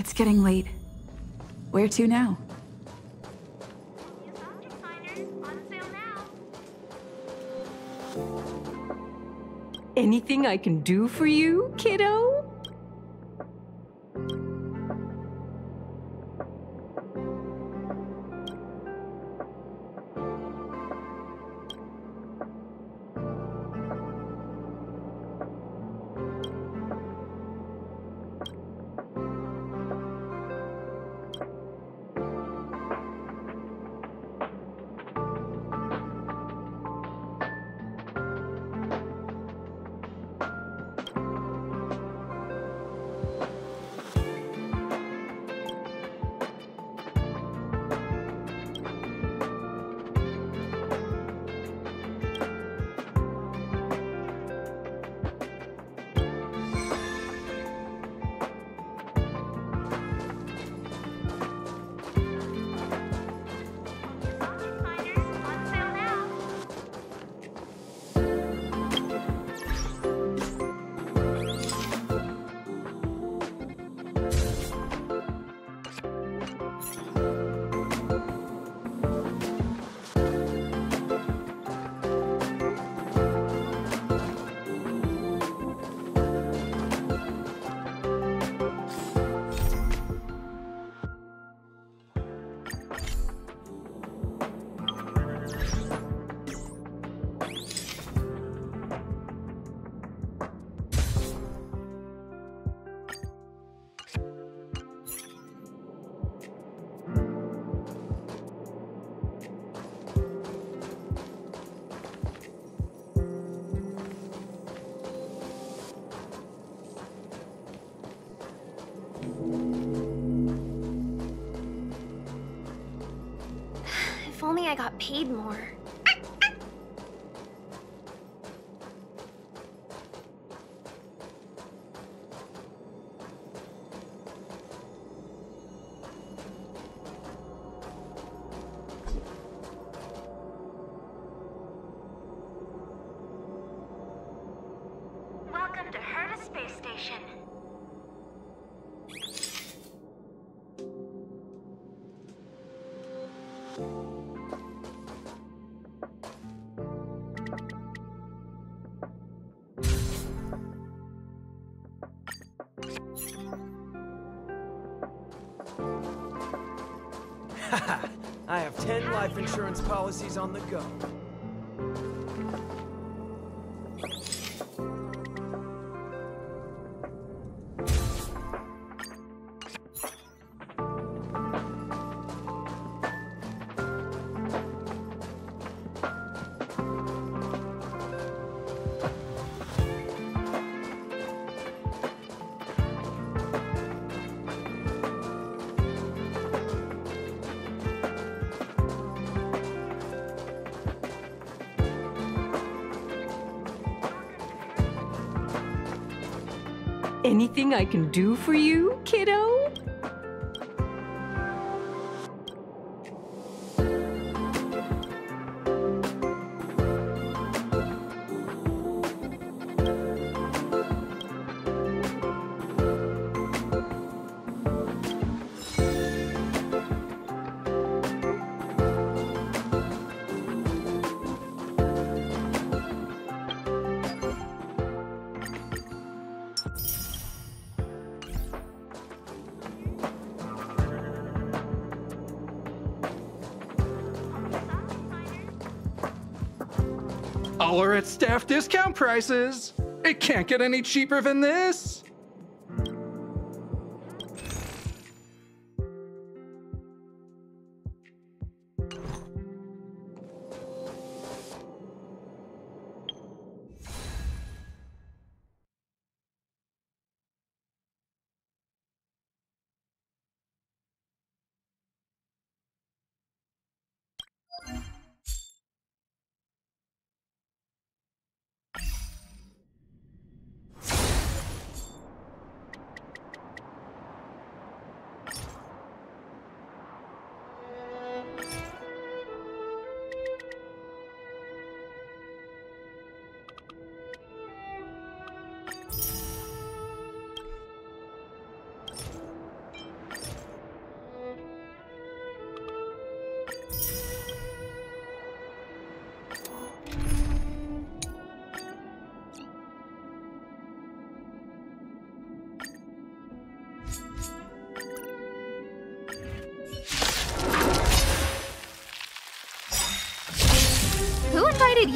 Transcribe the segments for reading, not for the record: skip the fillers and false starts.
It's getting late. Where to now? Anything I can do for you, kiddo? If only I got paid more. Welcome to HoYoverse Space Station. Haha, I have 10 life insurance policies on the go. Anything I can do for you, kiddo? All are at staff discount prices. It can't get any cheaper than this.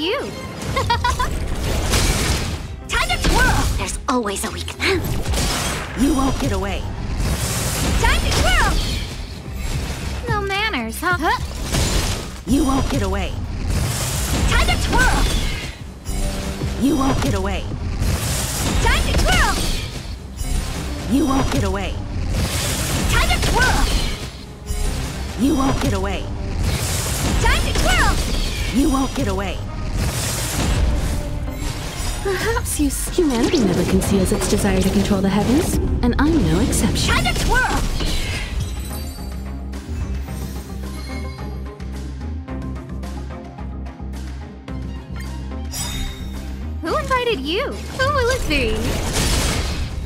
you? Time to twirl! There's always a weakness. You won't get away. Time to twirl! No manners, huh? You won't get away. Time to twirl! You won't get away. Time to twirl! You won't get away. Time to twirl! You won't get away. Time to twirl! You won't get away. Perhaps humanity never conceals its desire to control the heavens, and I'm no exception. Time to twirl! Who invited you? Who will it be?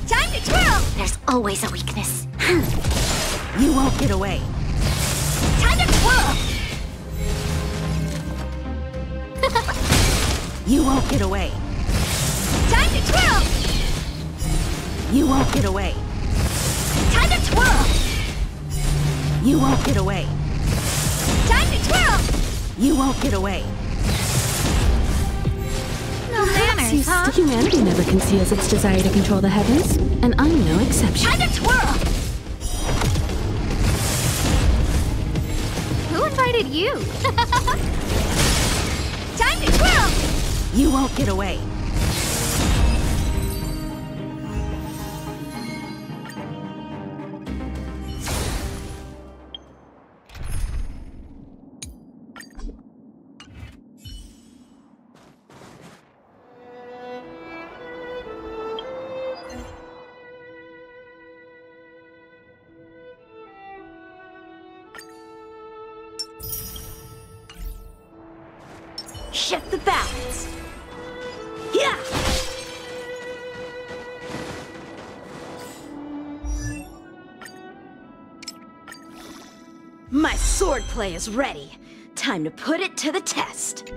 Time to twirl! There's always a weakness. You won't get away. Time to twirl! You won't get away. Time to twirl! You won't get away. Time to twirl! You won't get away. Time to twirl! You won't get away. No manners, huh? Humanity never conceals its desire to control the heavens, and I'm no exception. Time to twirl! Who invited you? Time to twirl! You won't get away. Shift the balance. Yeah! My swordplay is ready. Time to put it to the test.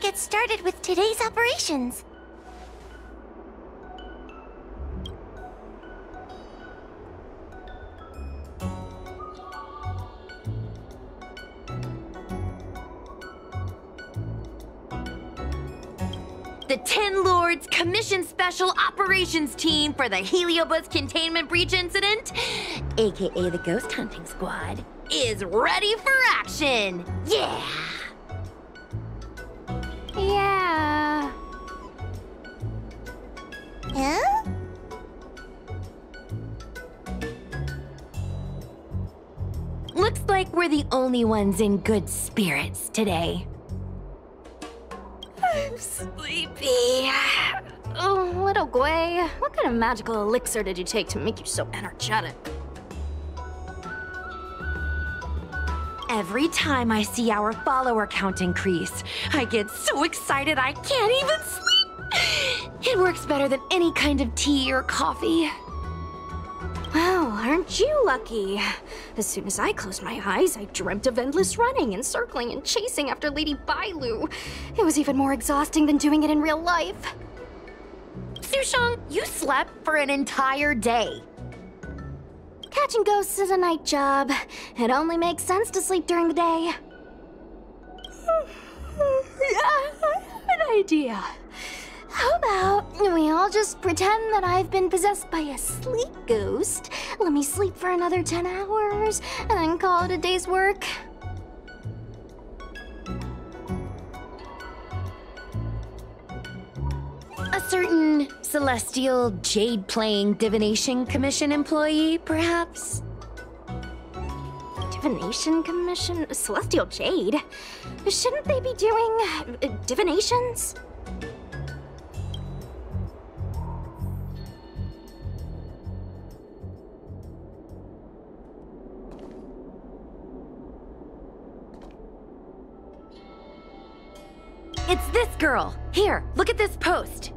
get started with today's operations. The Ten Lords commissioned Special Operations Team for the Heliobus Containment Breach Incident, aka the Ghost Hunting Squad, is ready for action! Yeah! Yeah. Huh? Looks like we're the only ones in good spirits today. I'm sleepy. Oh, little Gwei, what kind of magical elixir did you take to make you so energetic? Every time I see our follower count increase, I get so excited I can't even sleep. It works better than any kind of tea or coffee. Well, aren't you lucky? As soon as I closed my eyes, I dreamt of endless running and circling and chasing after Lady Bailu. It was even more exhausting than doing it in real life. Sushang, you slept for an entire day. Catching ghosts is a night job. It only makes sense to sleep during the day. Yeah, I have an idea. How about we all just pretend that I've been possessed by a sleep ghost? Let me sleep for another 10 hours, and then call it a day's work. A certain celestial jade-playing divination commission employee, perhaps? Divination Commission? Celestial Jade? Shouldn't they be doing divinations? It's this girl. Here, look at this post.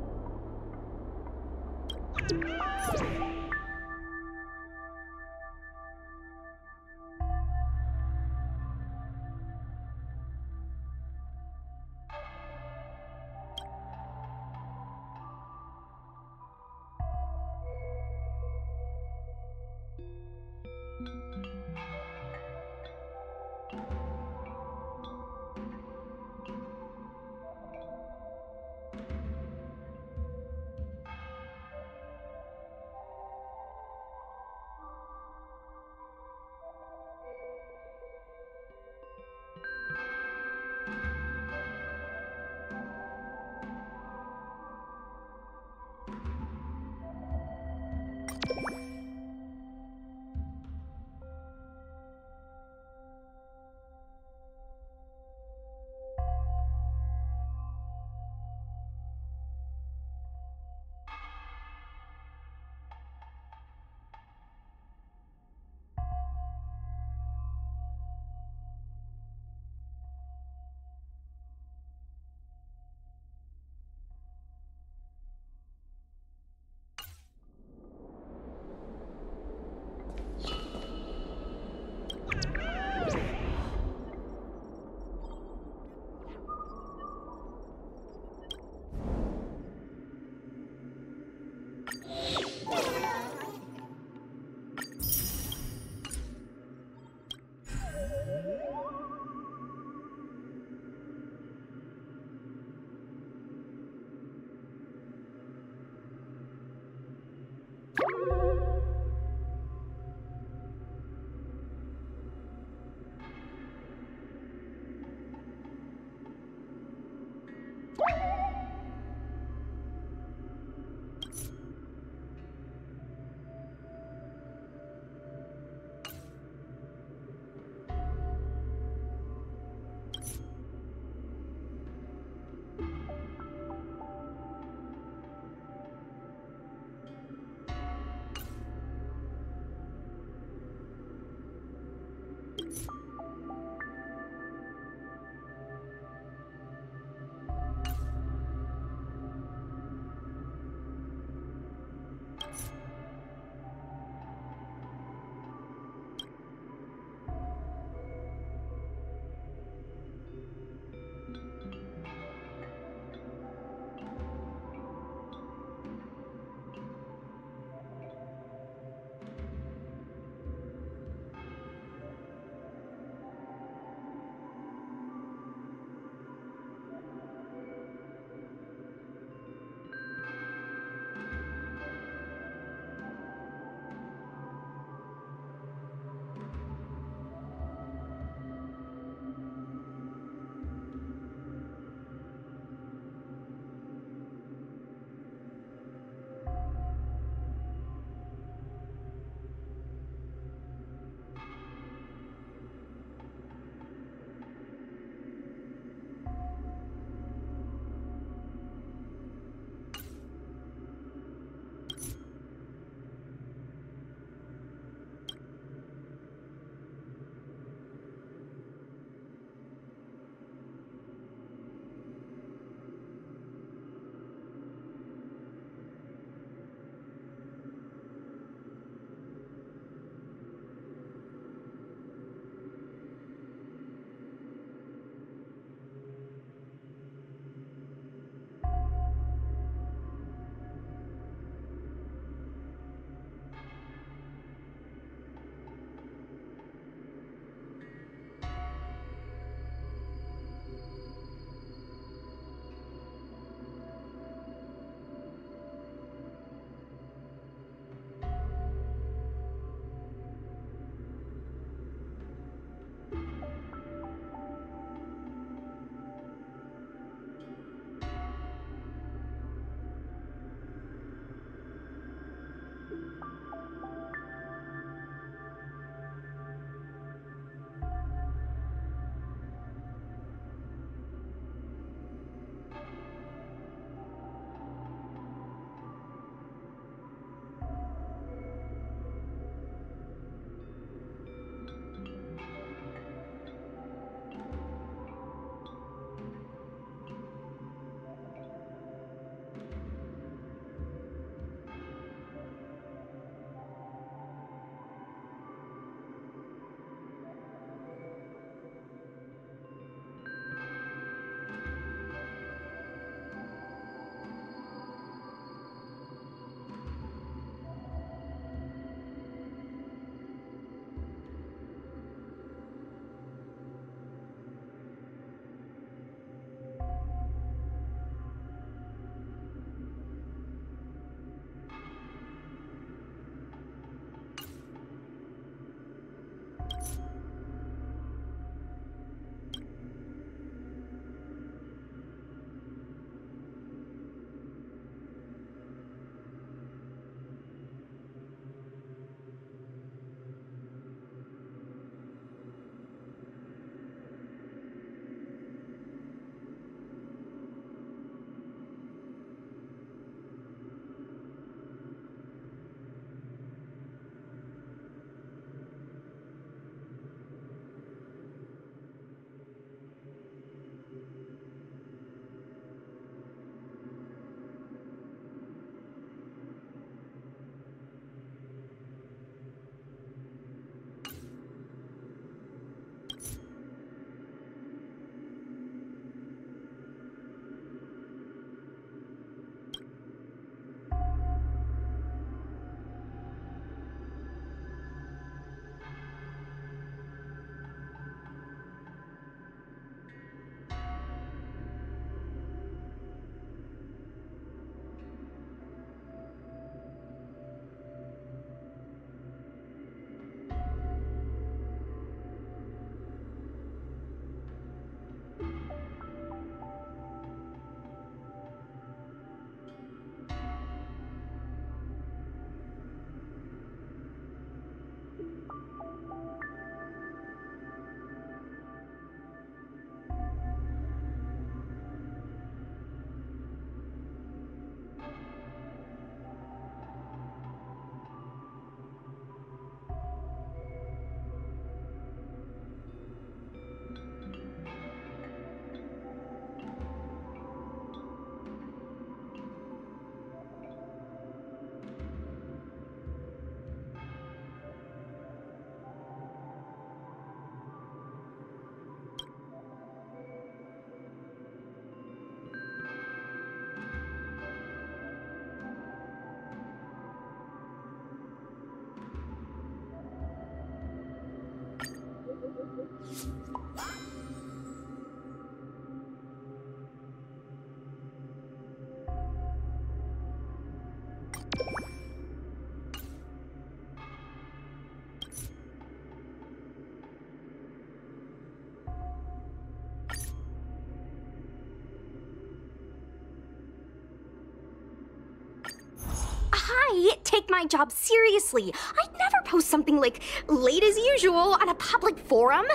Hi, take my job seriously. I'd never post something like late as usual on a public forum.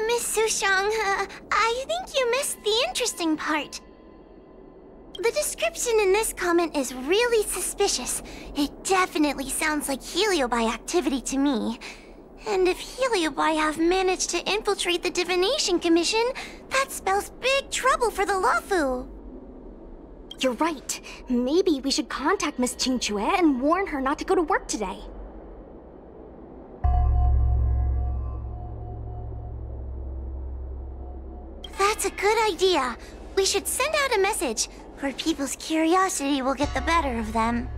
Miss Sushang, I think you missed the interesting part. The description in this comment is really suspicious. It definitely sounds like Heliobi activity to me. And if Heliobi have managed to infiltrate the Divination Commission, that spells big trouble for the Luofu. You're right. Maybe we should contact Miss Qingchue and warn her not to go to work today. That's a good idea. We should send out a message, or people's curiosity will get the better of them.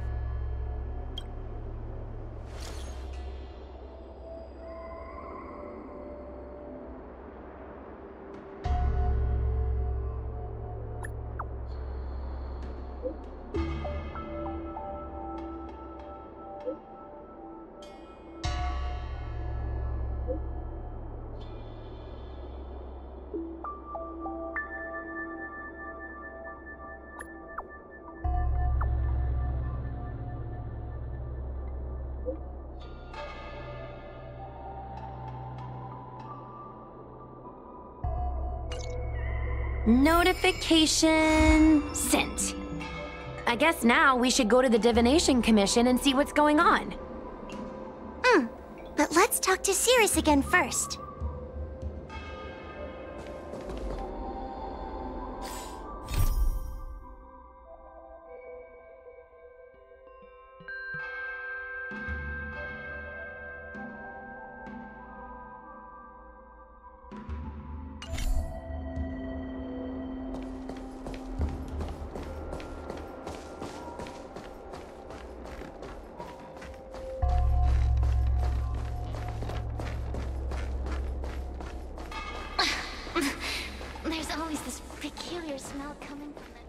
Notification sent. I guess now we should go to the Divination Commission and see what's going on. But let's talk to Cirrus again first. There's always this peculiar smell coming from it.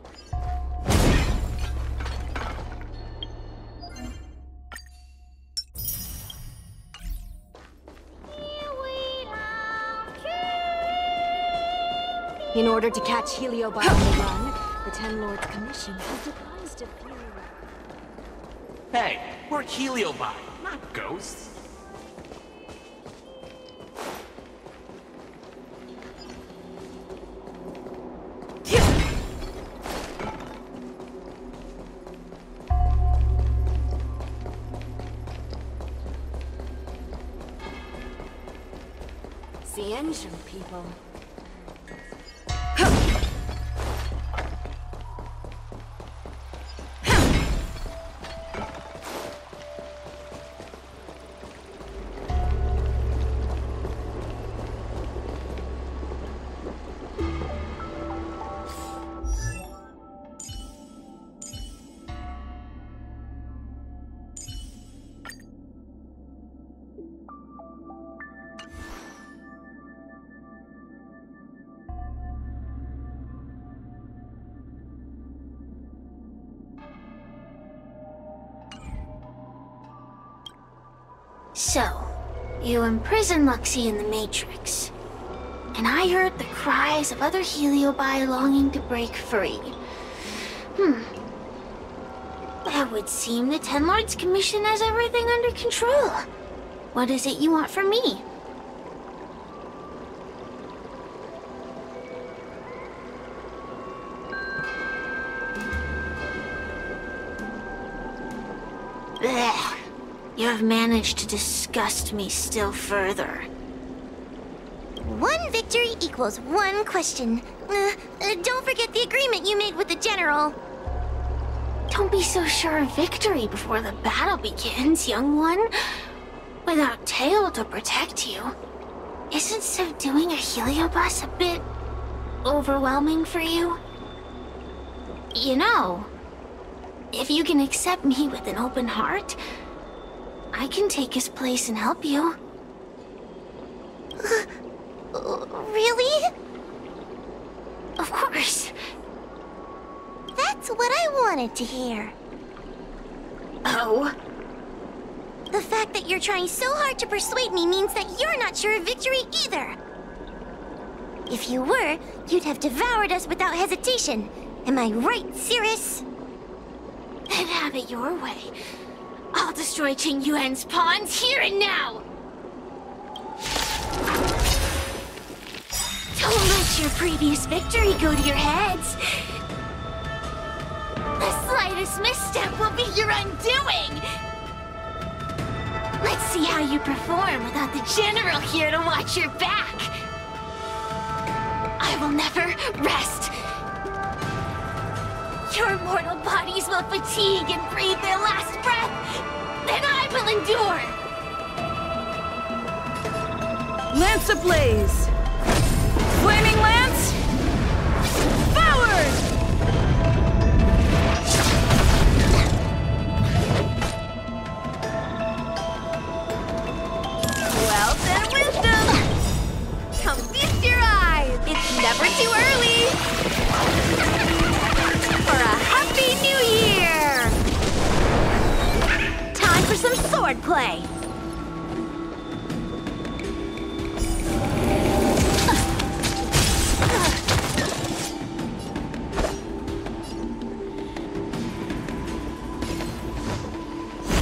In order to catch Heliobi on the run, the Ten Lords Commission has devised a few... Hey, we're Heliobi, not ghosts. The engine people. So, you imprisoned Luxie in the Matrix. And I heard the cries of other Heliobi longing to break free. It would seem the Ten Lords Commission has everything under control. What is it you want from me? Blech. You have managed to disgust me still further. One victory equals one question. Don't forget the agreement you made with the General. Don't be so sure of victory before the battle begins, young one. Without Tail to protect you, isn't subduing a Heliobus a bit overwhelming for you? You know, if you can accept me with an open heart, I can take his place and help you. what I wanted to hear. Oh? The fact that you're trying so hard to persuade me means that you're not sure of victory either. If you were, you'd have devoured us without hesitation. Am I right, Cirrus? Then have it your way. I'll destroy Qing Yuan's pawns here and now! Don't let your previous victory go to your heads. The slightest misstep will be your undoing! Let's see how you perform without the General here to watch your back! I will never rest! Your mortal bodies will fatigue and breathe their last breath! Then I will endure! Lance ablaze! Flaming lance! Forward! Well then, wisdom! Come feast your eyes! It's never too early! For a happy new year! Time for some sword play!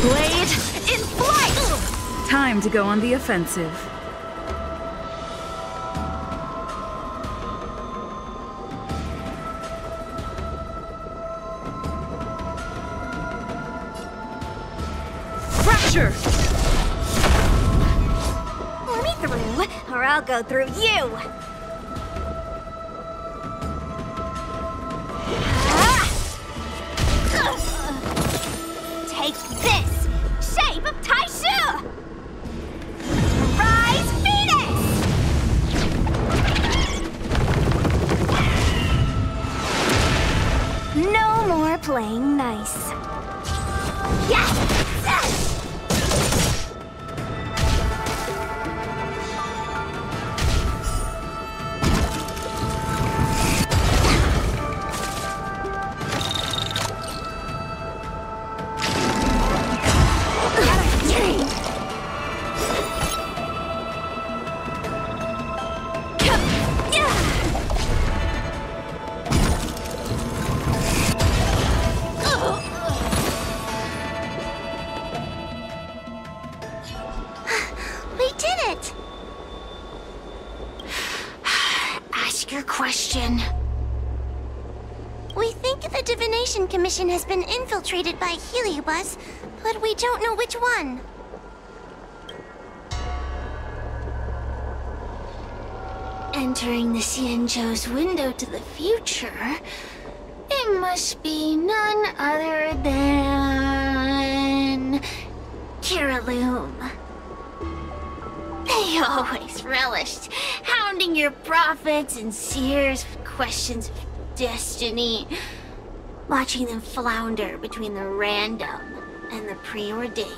Blade in flight! Time to go on the offensive. Fracture! Let me through, or I'll go through you! Take this! Shape of Taishu! Rise, Venus! No more playing nice. Yes! We did it! Ask your question. We think the Divination Commission has been infiltrated by Heliobus, but we don't know which one. Entering the Xianzhou's window to the future, it must be none other than... Kiraloom. They always relished hounding your prophets and seers with questions of destiny, watching them flounder between the random and the preordained.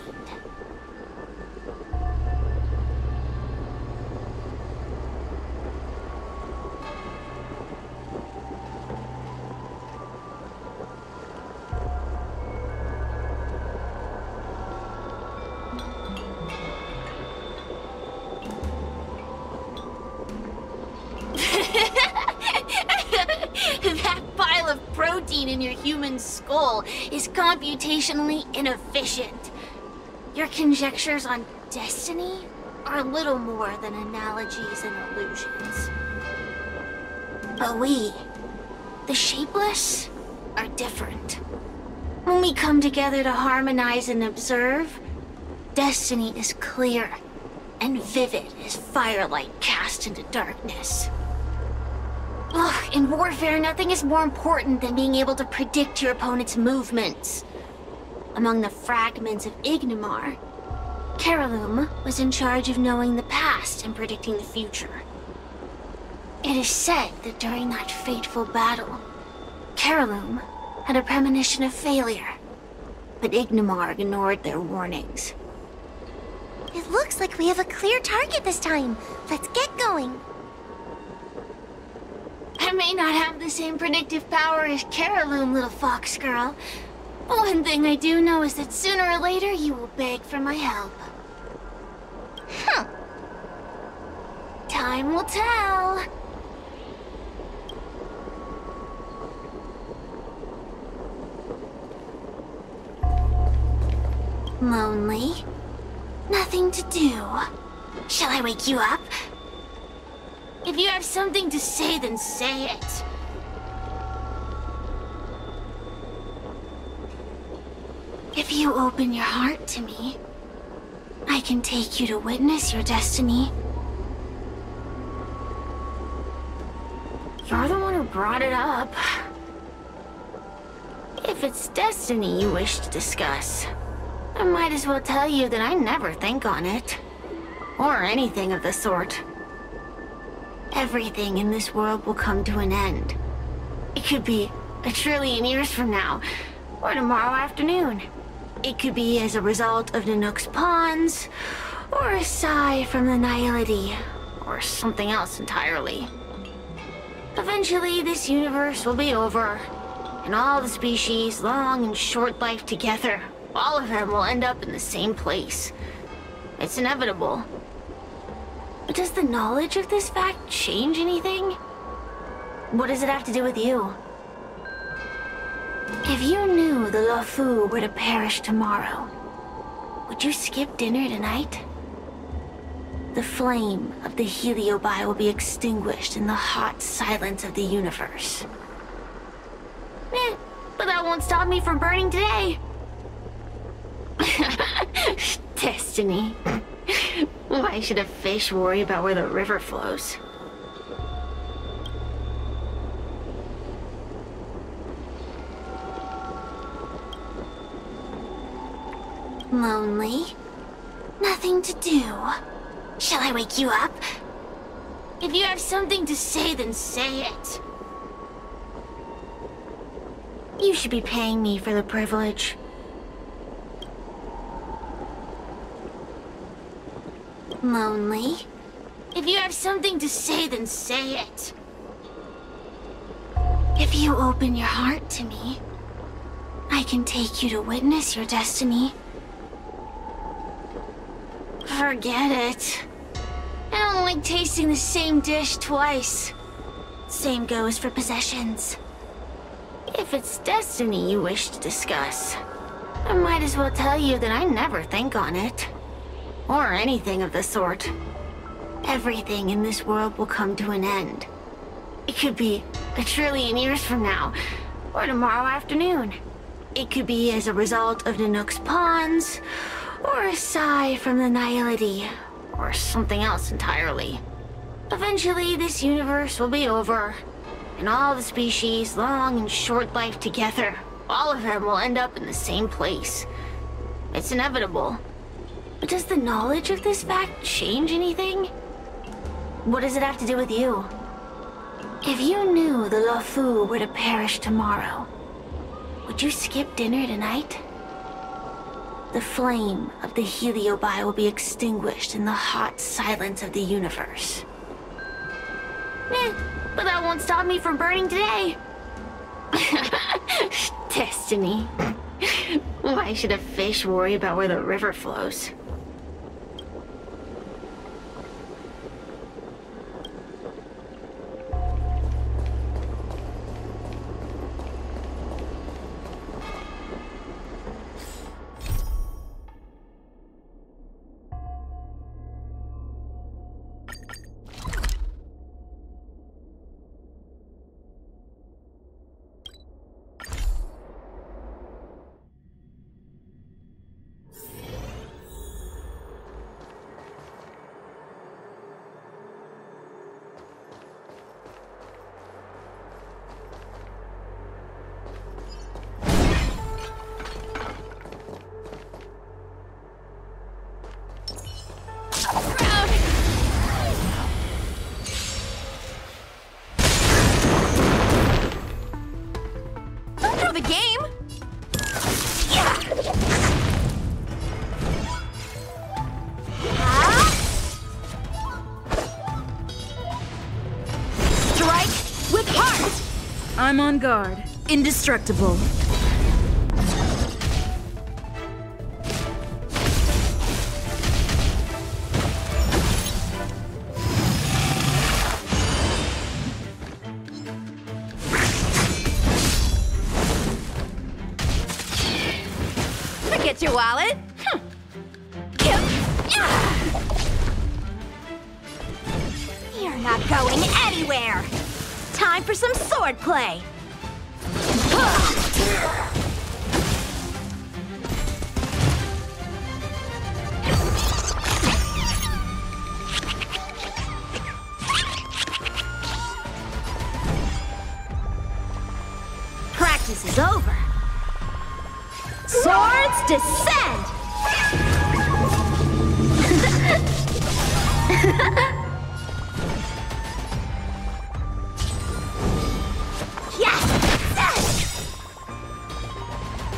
That pile of protein in your human skull is computationally inefficient. Your conjectures on destiny are little more than analogies and illusions. But we, the Shapeless, are different. When we come together to harmonize and observe, destiny is clear and vivid as firelight cast into darkness. Ugh, in warfare, nothing is more important than being able to predict your opponent's movements. Among the fragments of Ignimar, Kiraloom was in charge of knowing the past and predicting the future. It is said that during that fateful battle, Kiraloom had a premonition of failure, but Ignimar ignored their warnings. It looks like we have a clear target this time. Let's get going. I may not have the same predictive power as Caroloon, little fox girl. But one thing I do know is that sooner or later you will beg for my help. Time will tell. Lonely? Nothing to do. Shall I wake you up? If you have something to say, then say it. If you open your heart to me, I can take you to witness your destiny. You're the one who brought it up. If it's destiny you wish to discuss, I might as well tell you that I never think on it. Or anything of the sort. Everything in this world will come to an end. It could be 1,000,000,000,000 years from now, or tomorrow afternoon. It could be as a result of Nanook's pawns, or a sigh from the nihility, or something else entirely. Eventually, this universe will be over, and all the species, long and short life together, all of them will end up in the same place. It's inevitable. But does the knowledge of this fact change anything? What does it have to do with you? If you knew the Luofu were to perish tomorrow, would you skip dinner tonight? The flame of the Heliobi will be extinguished in the hot silence of the universe. But that won't stop me from burning today. Destiny. Why should a fish worry about where the river flows? Lonely? Nothing to do. Shall I wake you up? If you have something to say, then say it. You should be paying me for the privilege. Lonely? If you have something to say, then say it. If you open your heart to me, I can take you to witness your destiny. Forget it. I don't like tasting the same dish twice. Same goes for possessions. If it's destiny you wish to discuss, I might as well tell you that I never think on it. Or anything of the sort. Everything in this world will come to an end. It could be 1,000,000,000,000 years from now, or tomorrow afternoon. It could be as a result of Nanook's pawns, or a sigh from the nihility, or something else entirely. Eventually, this universe will be over, and all the species, long and short life together, all of them will end up in the same place. It's inevitable. But does the knowledge of this fact change anything? What does it have to do with you? If you knew the Luofu were to perish tomorrow, would you skip dinner tonight? The flame of the Heliobi will be extinguished in the hot silence of the universe. But that won't stop me from burning today. Destiny. Why should a fish worry about where the river flows? I'm on guard. Indestructible. Forget your wallet. You're not going anywhere. Time for some sword play. Practice is over. Swords descend! Yes!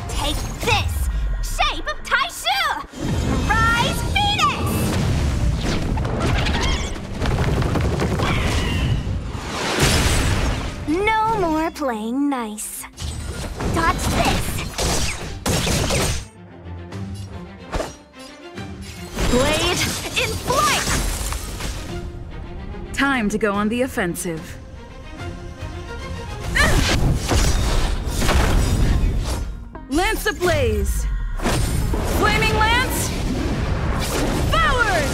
Take this! Shape of Taishu! Rise Phoenix! No more playing nice. Dodge this! Blade in flight! Time to go on the offensive. Lance ablaze! Flaming lance! Forward!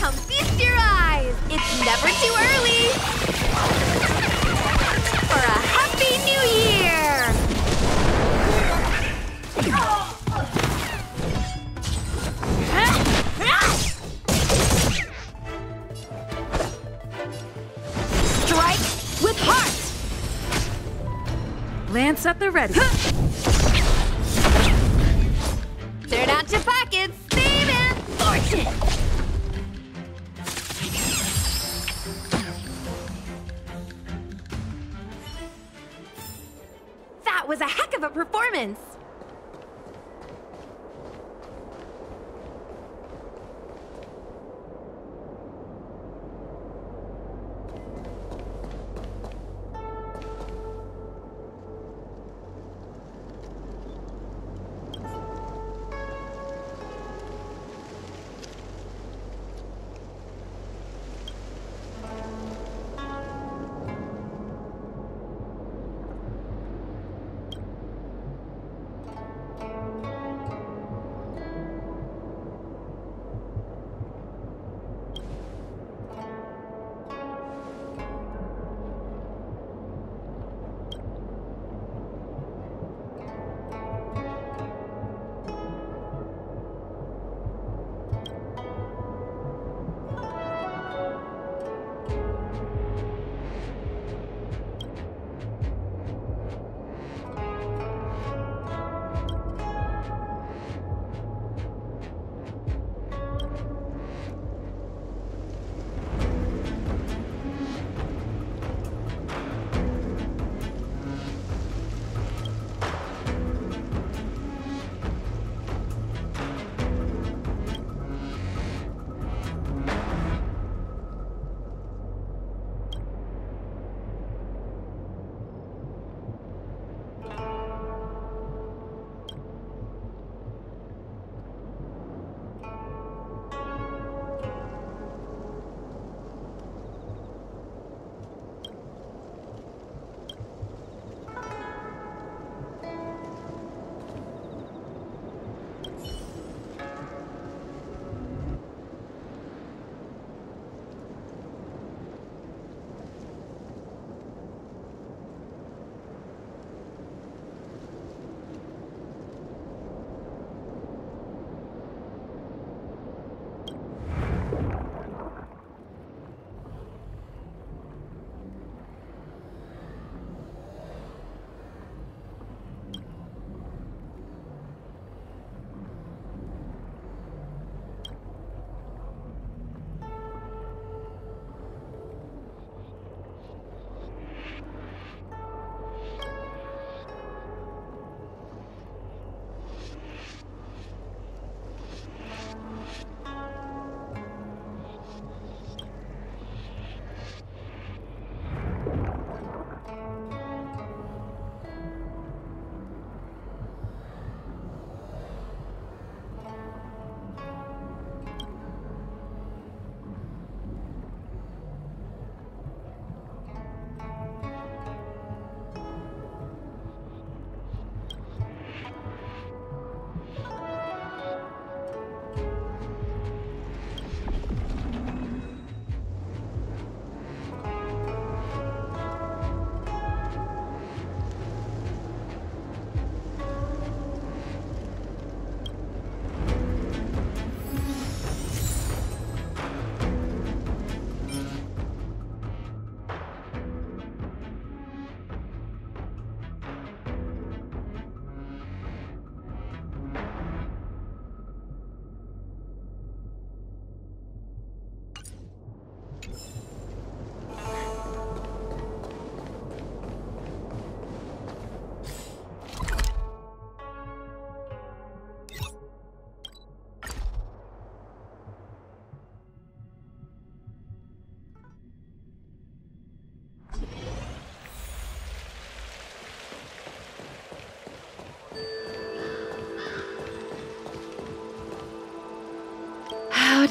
Come feast your eyes. It's never too early. For a happy new year. Strike with heart! Lance at the ready. Turn out your pockets. Fame and fortune. That was a heck of a performance.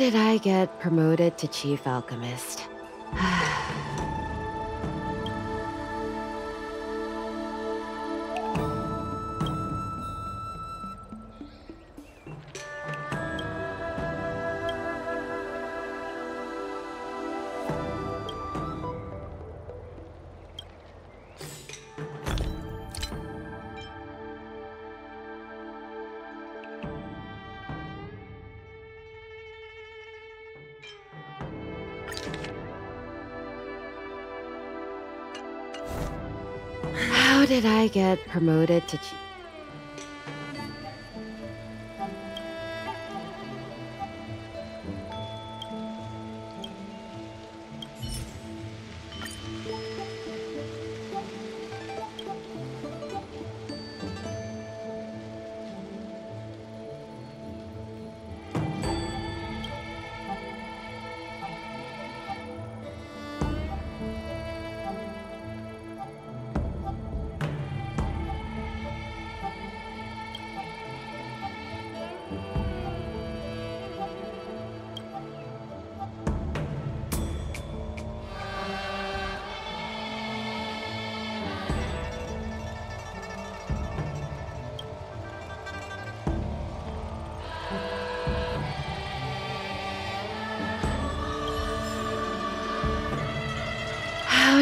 did I get promoted to Chief Alchemist? How did I get promoted to Chief?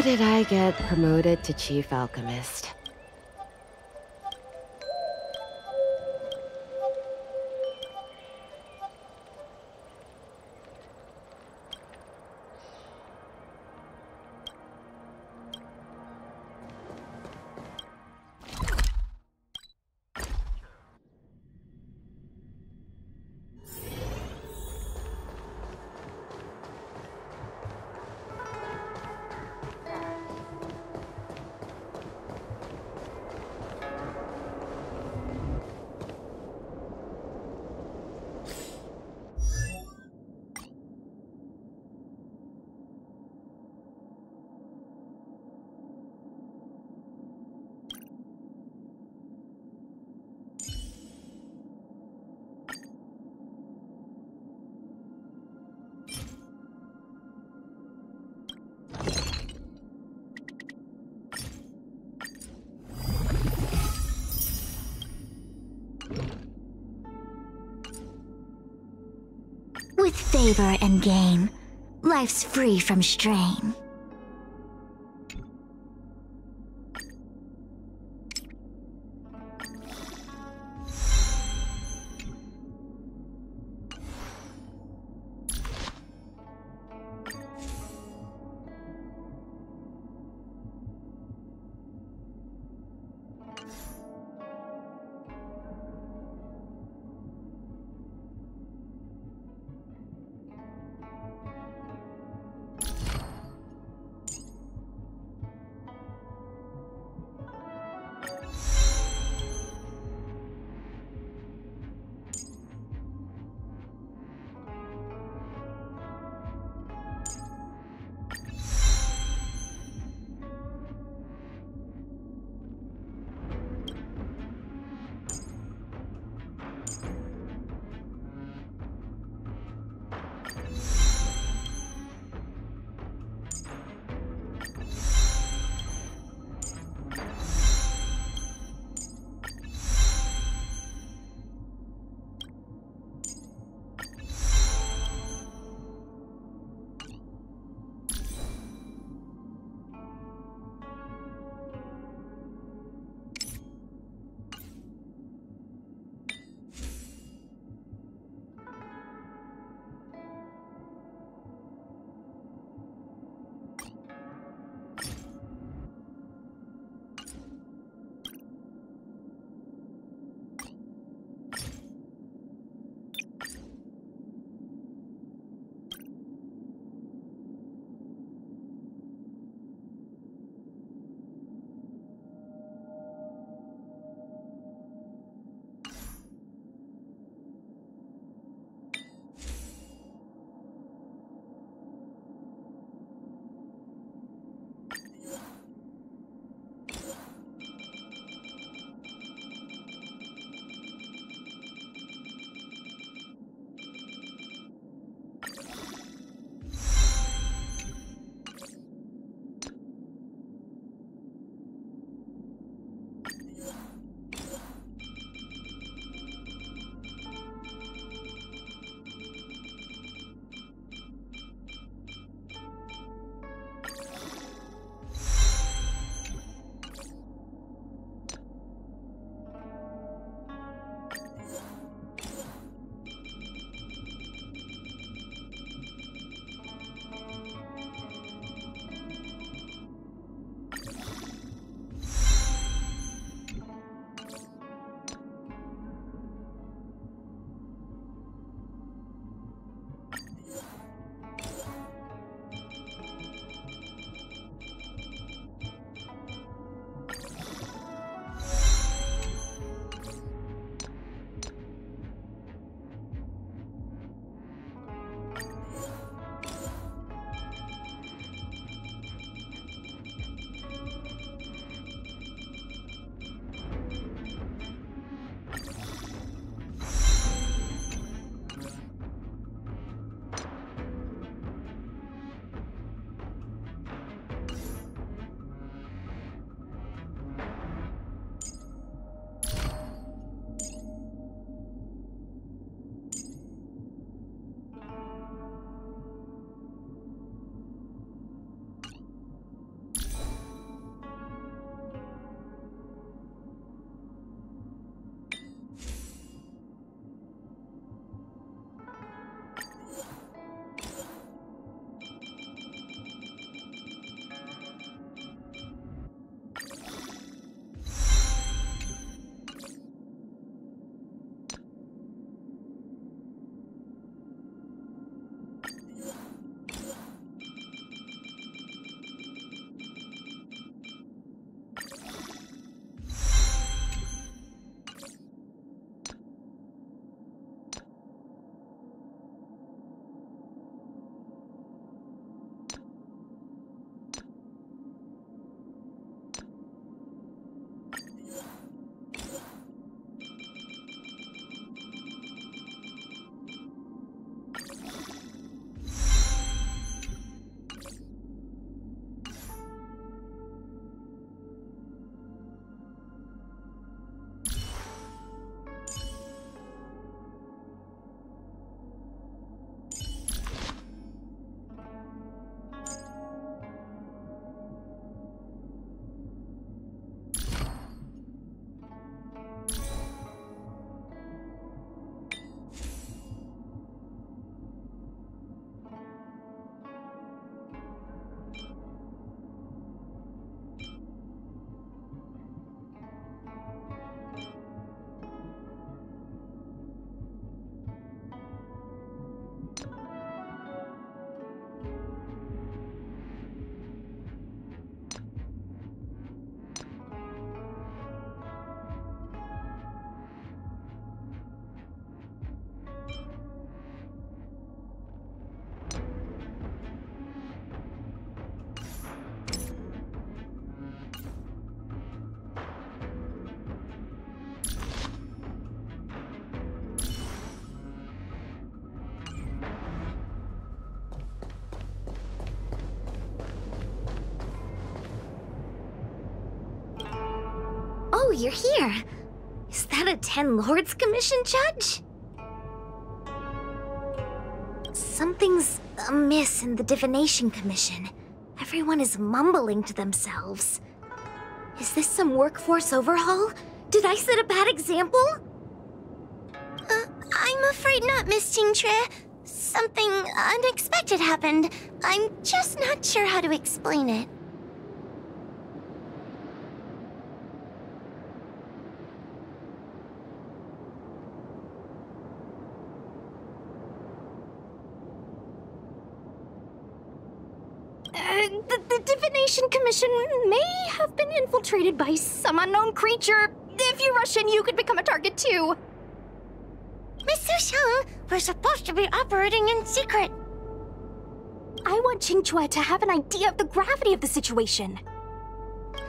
How did I get promoted to Chief Alchemist? With favor and gain, life's free from strain. Oh, you're here. Is that a 10 Lords Commission judge? Something's amiss in the Divination Commission. Everyone is mumbling to themselves. Is this some workforce overhaul? Did I set a bad example? I'm afraid not, Miss Jingtre. Something unexpected happened. I'm just not sure how to explain it. The Divination Commission may have been infiltrated by some unknown creature. If you rush in, you could become a target too. Miss Sushang, we're supposed to be operating in secret. I want Qingque to have an idea of the gravity of the situation.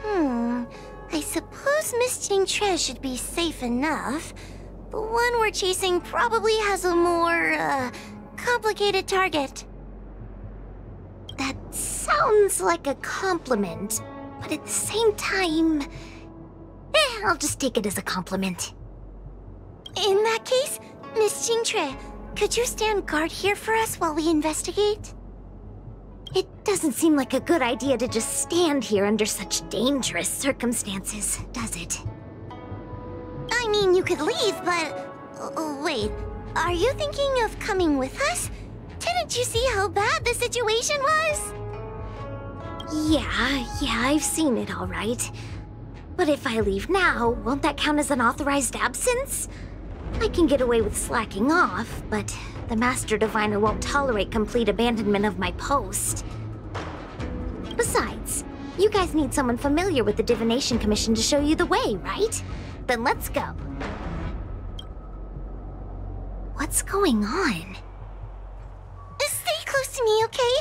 I suppose Miss Jingtre should be safe enough. The one we're chasing probably has a more, complicated target. That sounds like a compliment, but at the same time... I'll just take it as a compliment. In that case, Miss Jingtre, could you stand guard here for us while we investigate? It doesn't seem like a good idea to just stand here under such dangerous circumstances, does it? I mean, you could leave, but... wait, are you thinking of coming with us? Didn't you see how bad the situation was? Yeah, I've seen it all right. But if I leave now, won't that count as an authorized absence? I can get away with slacking off, but the Master Diviner won't tolerate complete abandonment of my post. Besides, you guys need someone familiar with the Divination Commission to show you the way, right? Then let's go. What's going on? Stay close to me, okay?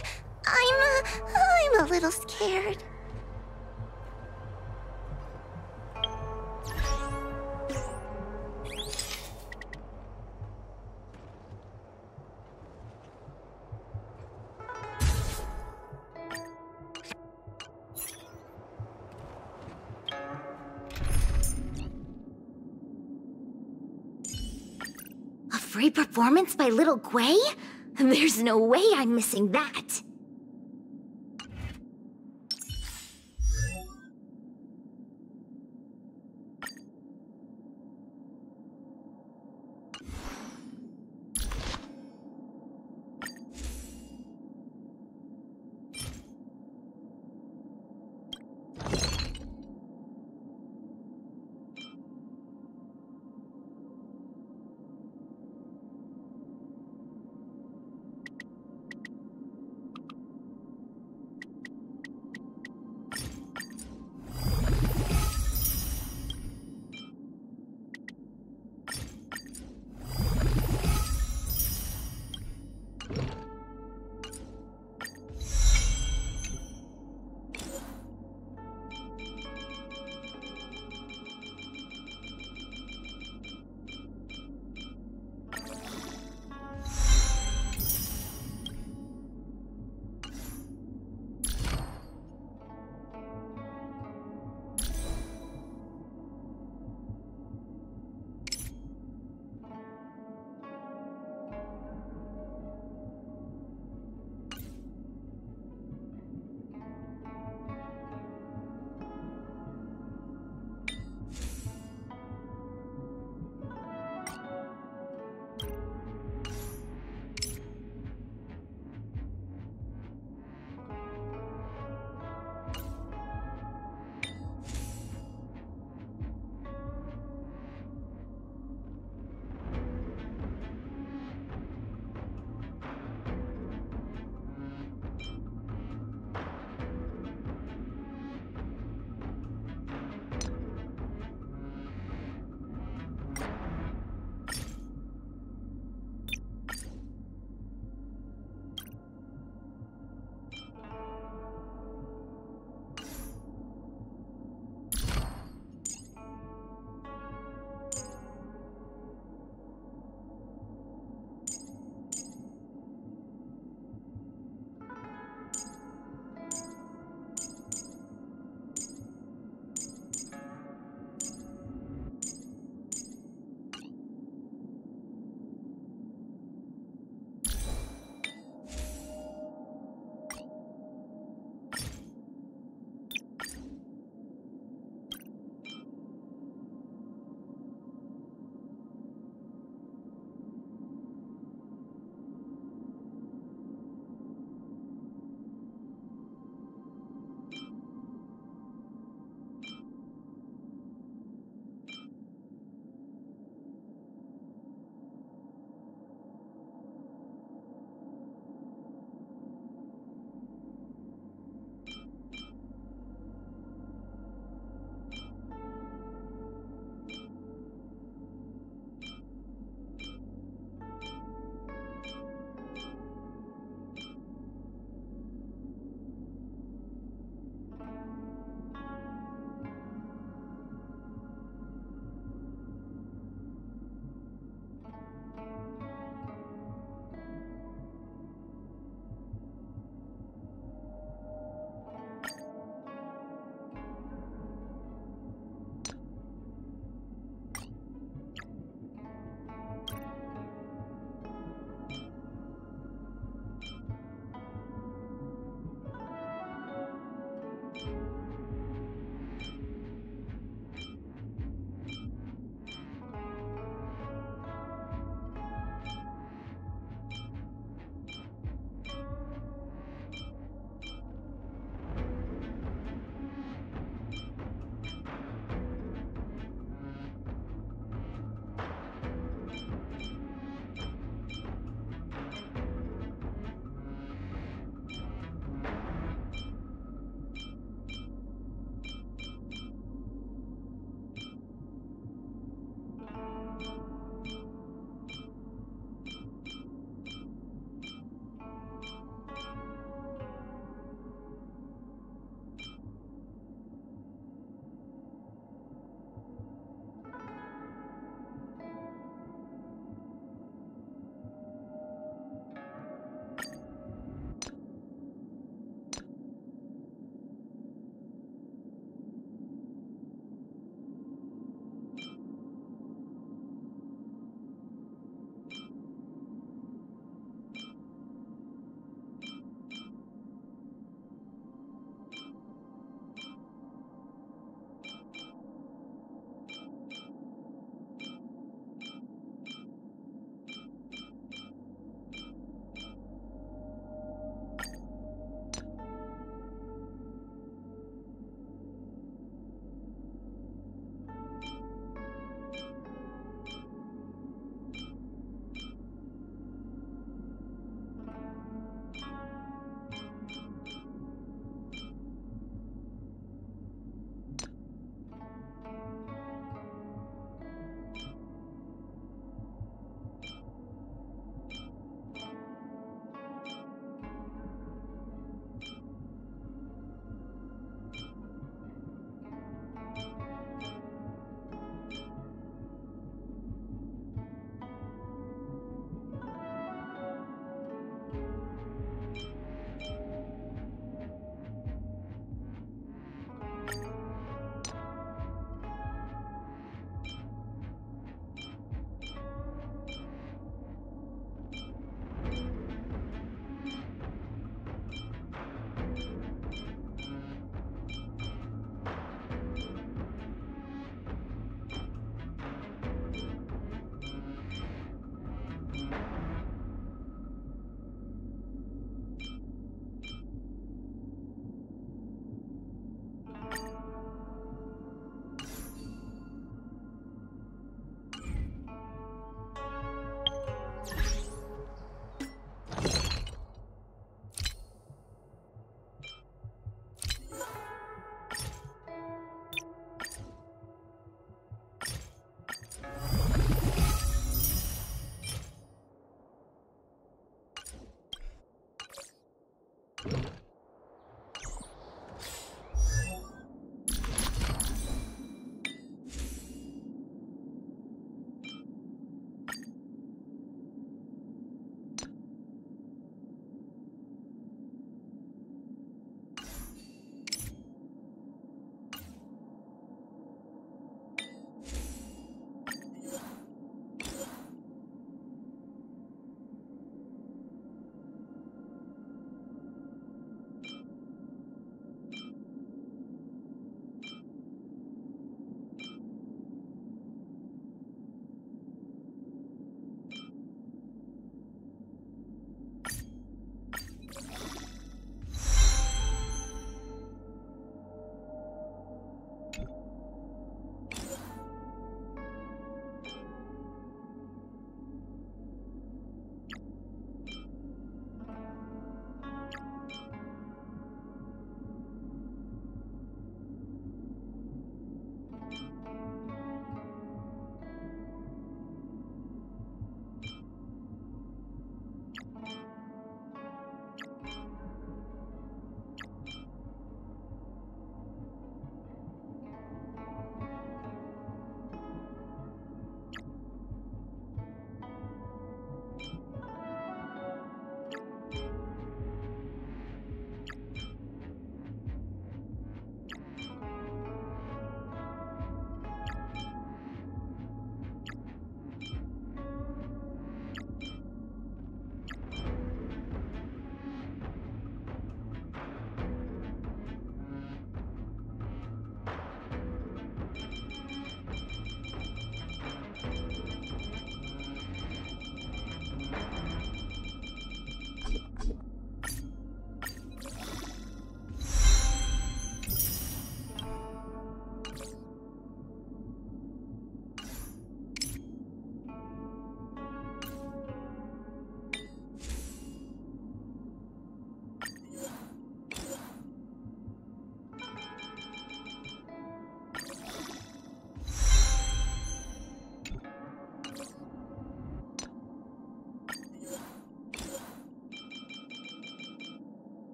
I'm a little scared. A free performance by Little Gwei? There's no way I'm missing that.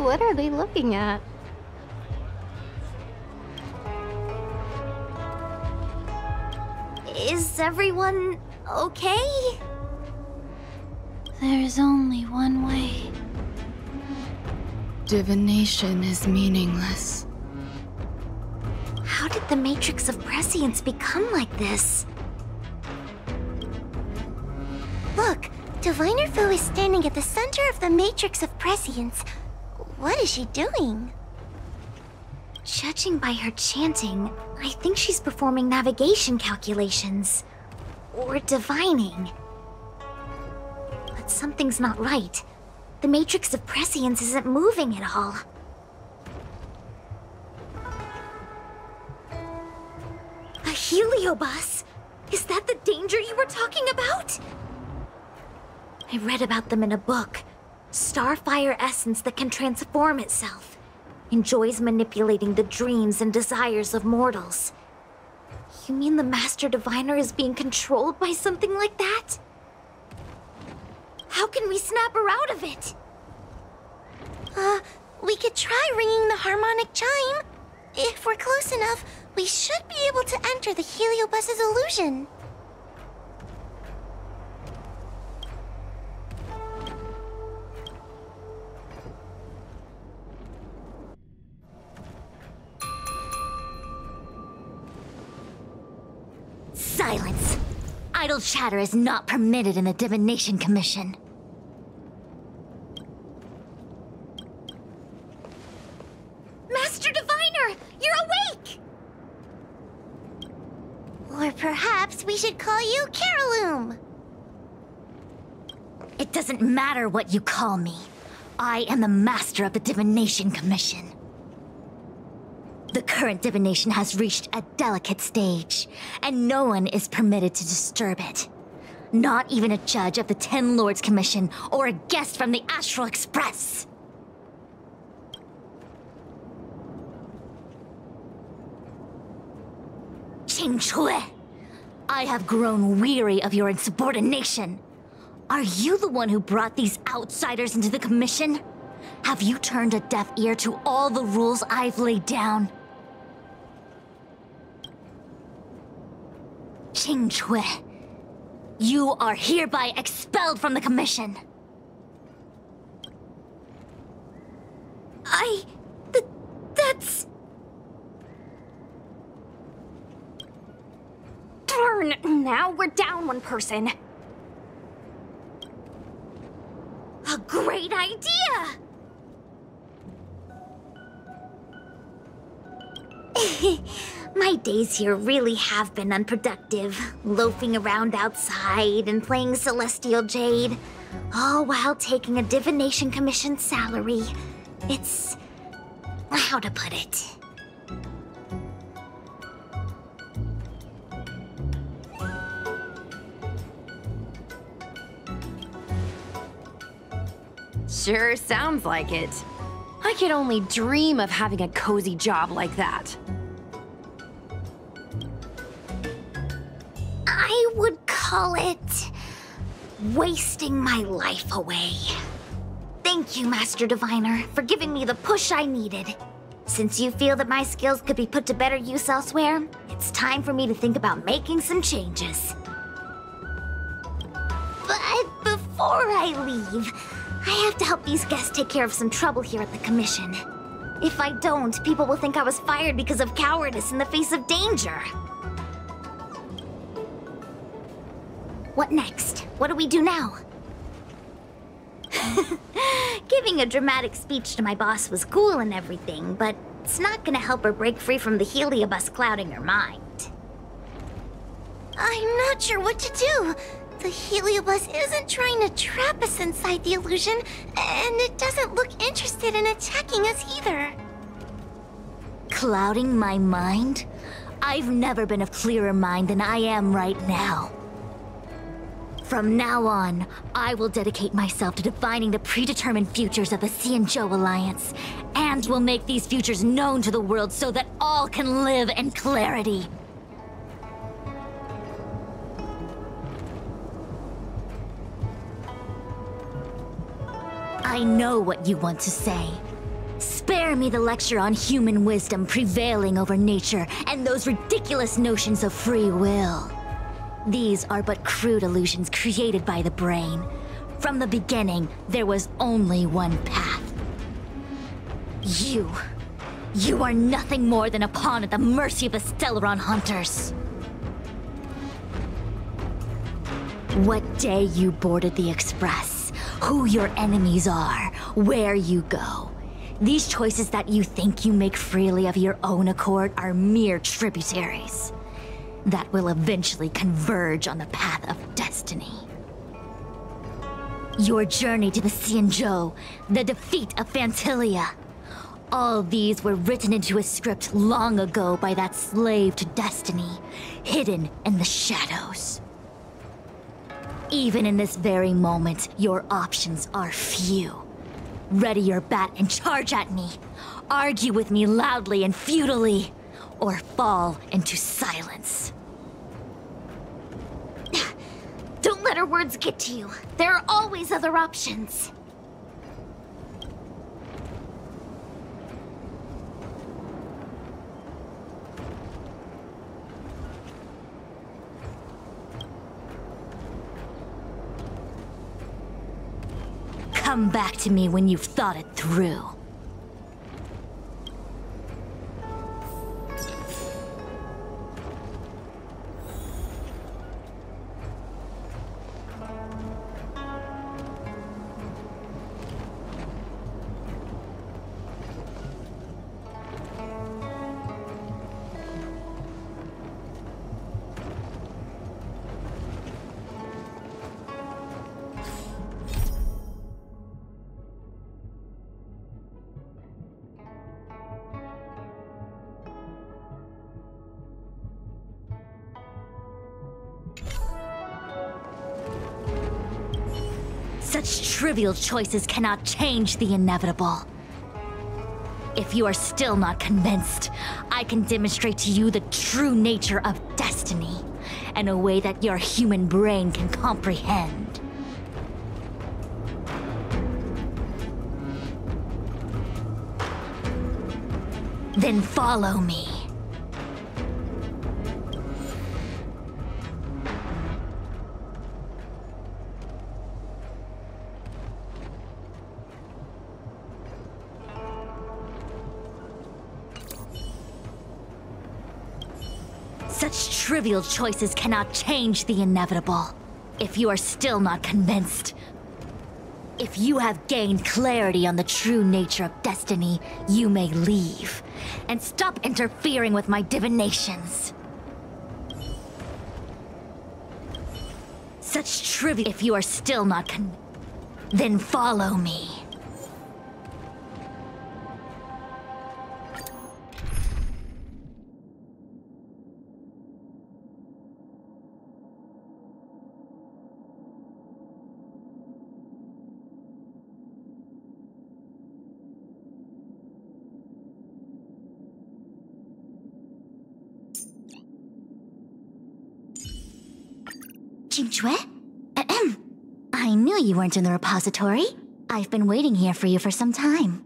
What are they looking at? Is everyone okay? There's only one way. Divination is meaningless. How did the Matrix of Prescience become like this? Look, Diviner Fu is standing at the center of the Matrix of Prescience. What is she doing? Judging by her chanting, I think she's performing navigation calculations. Or divining. But something's not right. The Matrix of Prescience isn't moving at all. A heliobus? Is that the danger you were talking about? I read about them in a book. Starfire essence that can transform itself. Enjoys manipulating the dreams and desires of mortals. You mean the Master Diviner is being controlled by something like that? How can we snap her out of it? We could try ringing the harmonic chime. If we're close enough, we should be able to enter the heliobus's illusion. Silence! Idle chatter is not permitted in the Divination Commission. Master Diviner! You're awake! Or perhaps we should call you Caroloom. It doesn't matter what you call me. I am the master of the Divination Commission. The current divination has reached a delicate stage, and no one is permitted to disturb it. Not even a judge of the 10 Lords Commission or a guest from the Astral Express. Qing Chui, I have grown weary of your insubordination. Are you the one who brought these outsiders into the Commission? Have you turned a deaf ear to all the rules I've laid down? Qing Chui, you are hereby expelled from the Commission. That's... Darn! Now we're down one person. A great idea! My days here really have been unproductive, loafing around outside and playing Celestial Jade, all while taking a Divination Commission salary. It's... how to put it? Sure sounds like it. I could only dream of having a cozy job like that. I would call it... wasting my life away. Thank you, Master Diviner, for giving me the push I needed. Since you feel that my skills could be put to better use elsewhere, it's time for me to think about making some changes. But before I leave, I have to help these guests take care of some trouble here at the Commission. If I don't, people will think I was fired because of cowardice in the face of danger. What next? What do we do now? Giving a dramatic speech to my boss was cool and everything, but it's not gonna help her break free from the heliobus clouding her mind. I'm not sure what to do. The heliobus isn't trying to trap us inside the illusion, and it doesn't look interested in attacking us either. Clouding my mind? I've never been of clearer mind than I am right now. From now on, I will dedicate myself to defining the predetermined futures of the Xianzhou Alliance, and will make these futures known to the world so that all can live in clarity. I know what you want to say. Spare me the lecture on human wisdom prevailing over nature and those ridiculous notions of free will. These are but crude illusions created by the brain. From the beginning, there was only one path. You are nothing more than a pawn at the mercy of the Stellaron hunters. What day you boarded the Express, who your enemies are, where you go. These choices that you think you make freely of your own accord are mere tributaries that will eventually converge on the path of destiny. Your journey to the Xianzhou, the defeat of Phantilia. All these were written into a script long ago by that slave to destiny, hidden in the shadows. Even in this very moment, your options are few. Ready your bat and charge at me. Argue with me loudly and futilely, or fall into silence. Don't let her words get to you. There are always other options. Come back to me when you've thought it through. Such trivial choices cannot change the inevitable. If you are still not convinced, I can demonstrate to you the true nature of destiny in a way that your human brain can comprehend. Then follow me. Such trivial choices cannot change the inevitable. If you are still not convinced, if you have gained clarity on the true nature of destiny, you may leave and stop interfering with my divinations. Such trivial. If you are still not then follow me. Jingchue? Ahem. I knew you weren't in the repository. I've been waiting here for you for some time.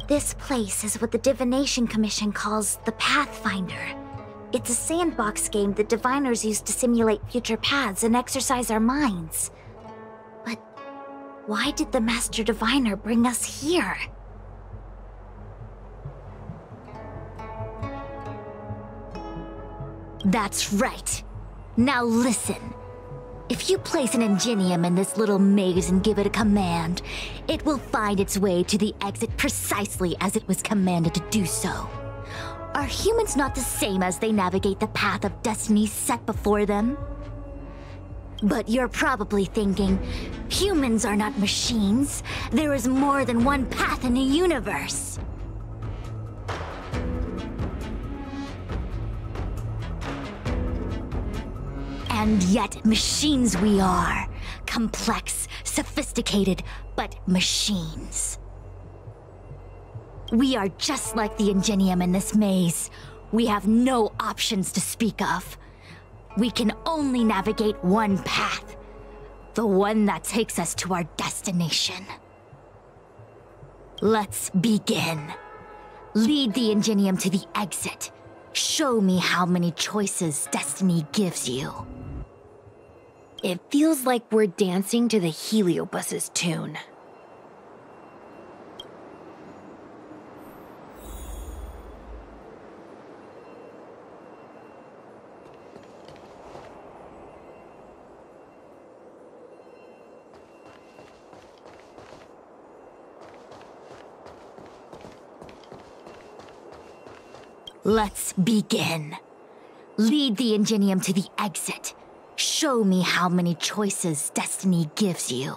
This place is what the Divination Commission calls the Pathfinder. It's a sandbox game that diviners use to simulate future paths and exercise our minds. But why did the Master Diviner bring us here? That's right. Now listen. If you place an ingenium in this little maze and give it a command, it will find its way to the exit precisely as it was commanded to do so. Are humans not the same as they navigate the path of destiny set before them? But you're probably thinking, humans are not machines. There is more than one path in the universe. And yet machines we are. Complex, sophisticated, but machines. We are just like the Ingenium in this maze. We have no options to speak of. We can only navigate one path. The one that takes us to our destination. Let's begin. Lead the Ingenium to the exit. Show me how many choices destiny gives you. It feels like we're dancing to the Heliobus's tune. Let's begin. Lead the Ingenium to the exit. Show me how many choices destiny gives you.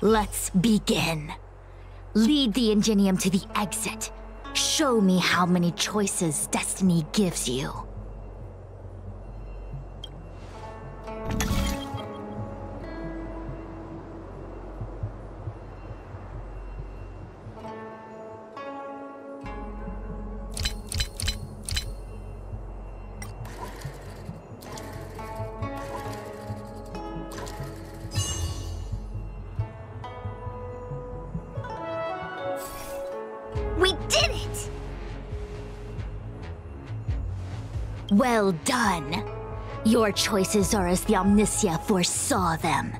Let's begin. Lead the Ingenium to the exit. Show me how many choices destiny gives you. We did it! Well done. Your choices are as the Omnicia foresaw them.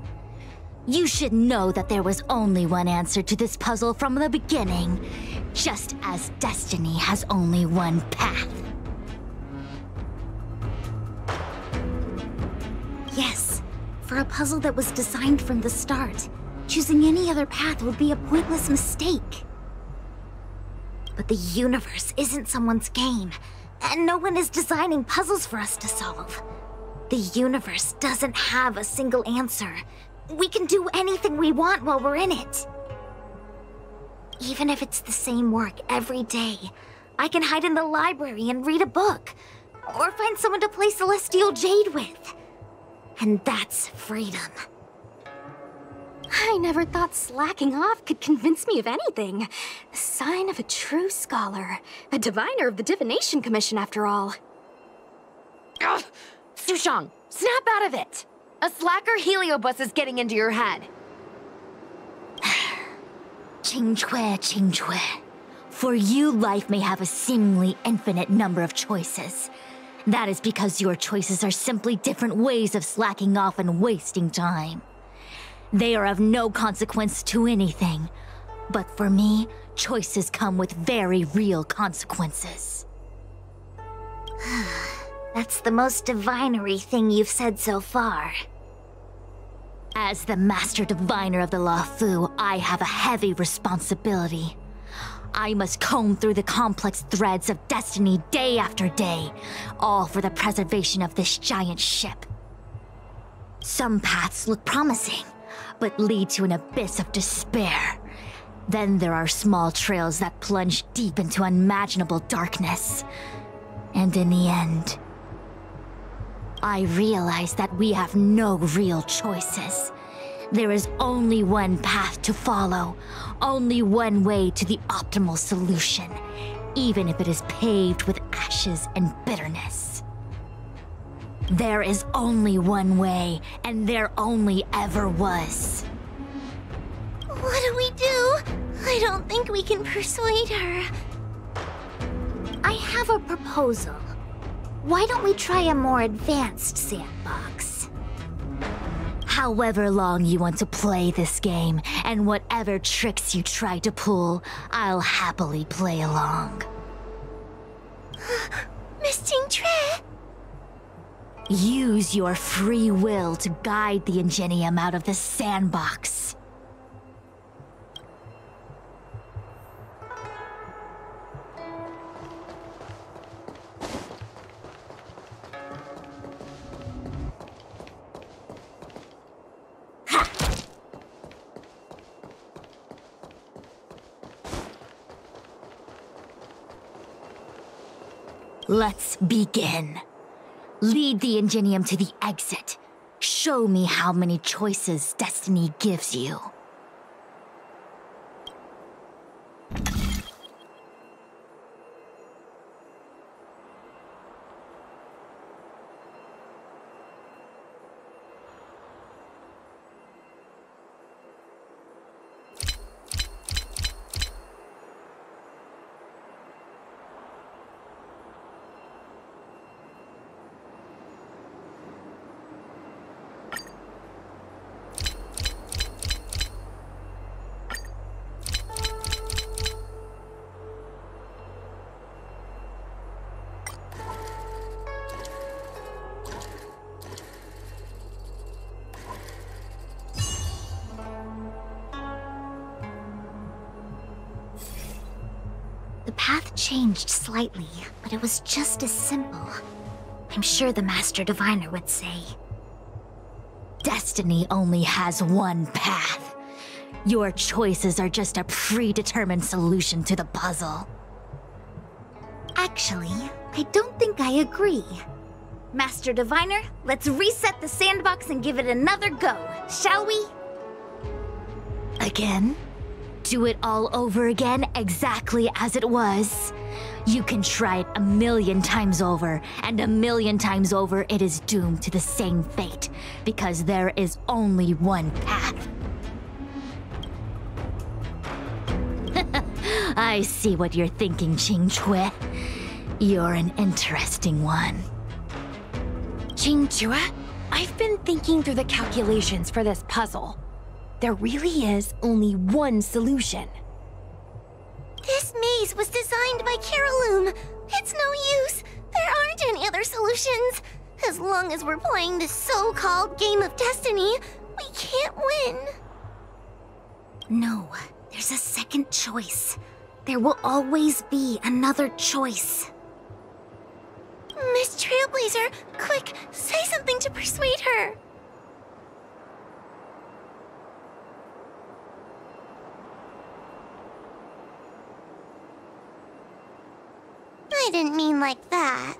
You should know that there was only one answer to this puzzle from the beginning, just as destiny has only one path. Yes, for a puzzle that was designed from the start, choosing any other path would be a pointless mistake. But the universe isn't someone's game, and no one is designing puzzles for us to solve. The universe doesn't have a single answer. We can do anything we want while we're in it. Even if it's the same work every day, I can hide in the library and read a book, or find someone to play Celestial Jade with. And that's freedom. I never thought slacking off could convince me of anything. The sign of a true scholar. A diviner of the Divination Commission, after all. Ugh! Sushang, snap out of it! A slacker Heliobus is getting into your head. Qingque. For you, life may have a seemingly infinite number of choices. That is because your choices are simply different ways of slacking off and wasting time. They are of no consequence to anything. But for me, choices come with very real consequences. That's the most divinery thing you've said so far. As the Master Diviner of the Luofu, I have a heavy responsibility. I must comb through the complex threads of destiny day after day, all for the preservation of this giant ship. Some paths look promising, but lead to an abyss of despair. Then there are small trails that plunge deep into unimaginable darkness. And in the end, I realize that we have no real choices. There is only one path to follow, only one way to the optimal solution, even if it is paved with ashes and bitterness. There is only one way, and there only ever was. What do we do? I don't think we can persuade her. I have a proposal. Why don't we try a more advanced sandbox? However long you want to play this game, and whatever tricks you try to pull, I'll happily play along. Miss Qingque? Use your free will to guide the Ingenium out of the sandbox. Let's begin. Lead the Ingenium to the exit. Show me how many choices destiny gives you. The path changed slightly, but it was just as simple. I'm sure the Master Diviner would say. Destiny only has one path. Your choices are just a predetermined solution to the puzzle. Actually, I don't think I agree. Master Diviner, let's reset the sandbox and give it another go, shall we? Again? Do it all over again exactly as it was? You can try it 1,000,000 times over, and 1,000,000 times over it is doomed to the same fate, because there is only one path. I see what you're thinking, Qingque. You're an interesting one. Qingque, I've been thinking through the calculations for this puzzle. There really is only one solution. This maze was designed by Caroloom. It's no use. There aren't any other solutions. As long as we're playing this so-called game of destiny, we can't win. No, there's a second choice. There will always be another choice. Miss Trailblazer, quick, say something to persuade her. I didn't mean like that.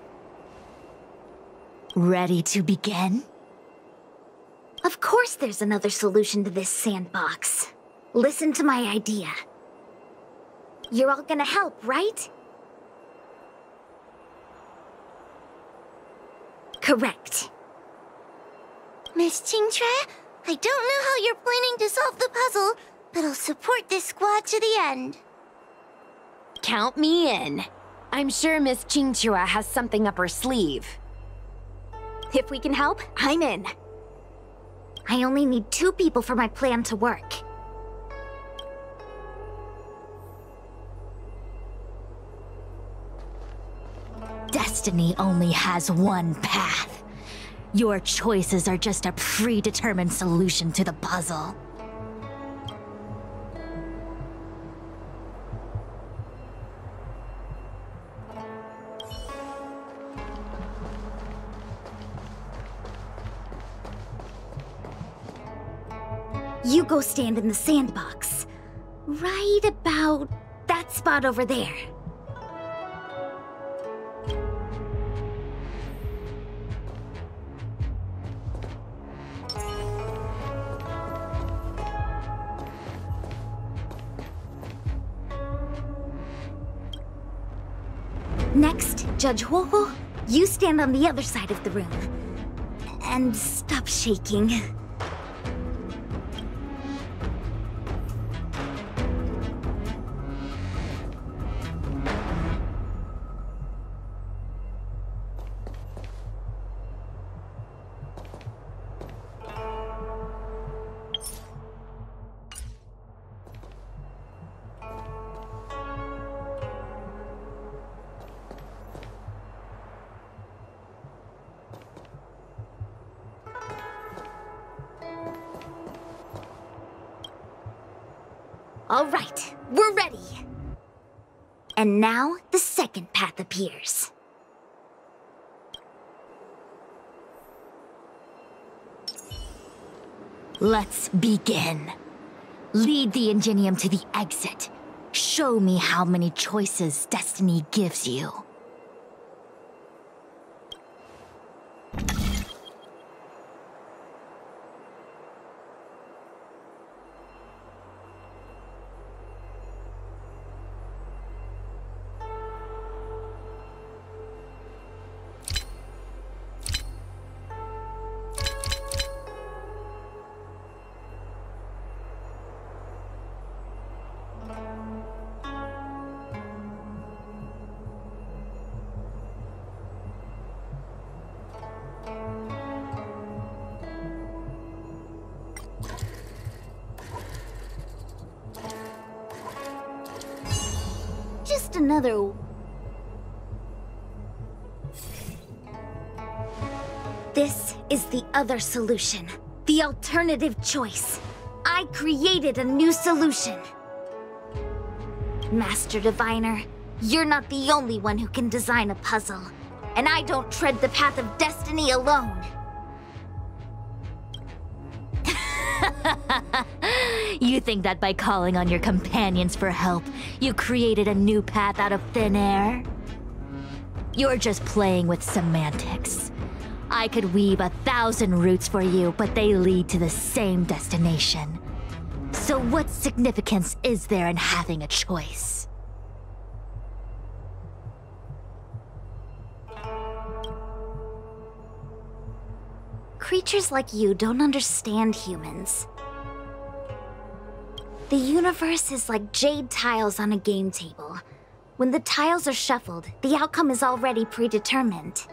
Ready to begin? Of course there's another solution to this sandbox. Listen to my idea. You're all gonna help, right? Correct. Miss Qingque, I don't know how you're planning to solve the puzzle, but I'll support this squad to the end. Count me in. I'm sure Miss Qingque has something up her sleeve. If we can help, I'm in. I only need 2 people for my plan to work. Destiny only has one path. Your choices are just a predetermined solution to the puzzle. You go stand in the sandbox. Right about that spot over there. Next, Judge Huohuo, you stand on the other side of the room. And stop shaking. All right, we're ready. And now the second path appears. Let's begin. Lead the Ingenium to the exit. Show me how many choices destiny gives you. just another... This is the other solution. The alternative choice. I created a new solution. Master Diviner, you're not the only one who can design a puzzle. And I don't tread the path of destiny alone. You think that by calling on your companions for help, you created a new path out of thin air? You're just playing with semantics. I could weave 1,000 routes for you, but they lead to the same destination. So what significance is there in having a choice? Creatures like you don't understand humans. The universe is like jade tiles on a game table. When the tiles are shuffled, the outcome is already predetermined.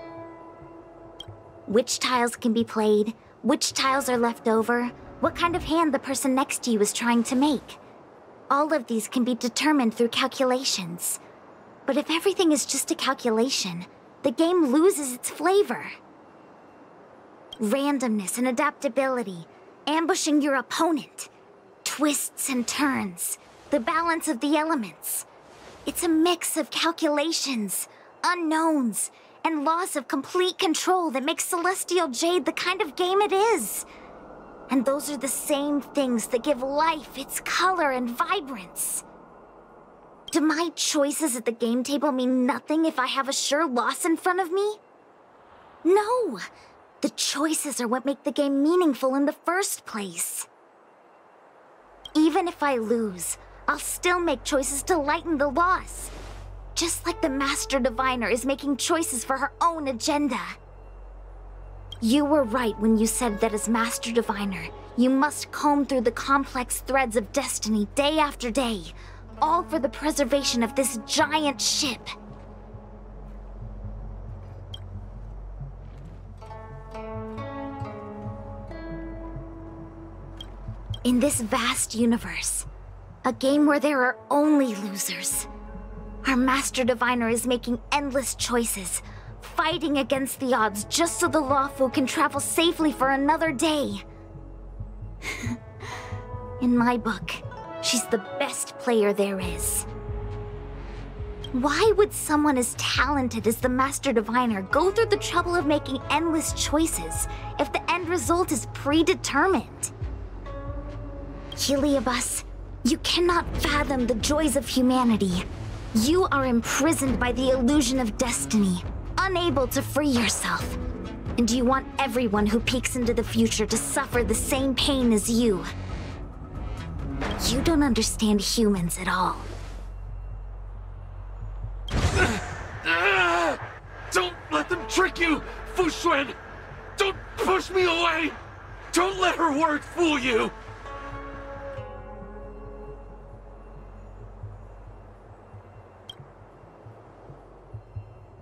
Which tiles can be played, which tiles are left over, what kind of hand the person next to you is trying to make. All of these can be determined through calculations. But if everything is just a calculation, the game loses its flavor. Randomness and adaptability, ambushing your opponent, twists and turns, the balance of the elements. It's a mix of calculations, unknowns, and loss of complete control that makes Celestial Jade the kind of game it is. And those are the same things that give life its color and vibrance. Do my choices at the game table mean nothing if I have a sure loss in front of me? No! The choices are what make the game meaningful in the first place. Even if I lose, I'll still make choices to lighten the loss. Just like the Master Diviner is making choices for her own agenda. You were right when you said that as Master Diviner, you must comb through the complex threads of destiny day after day, all for the preservation of this giant ship. In this vast universe, a game where there are only losers, our Master Diviner is making endless choices, fighting against the odds just so the Lawfu can travel safely for another day. In my book, she's the best player there is. Why would someone as talented as the Master Diviner go through the trouble of making endless choices if the end result is predetermined? Heliobus, you cannot fathom the joys of humanity. You are imprisoned by the illusion of destiny, unable to free yourself. And you want everyone who peeks into the future to suffer the same pain as you. You don't understand humans at all. Don't let them trick you, Fu Xuan! Don't push me away! Don't let her words fool you!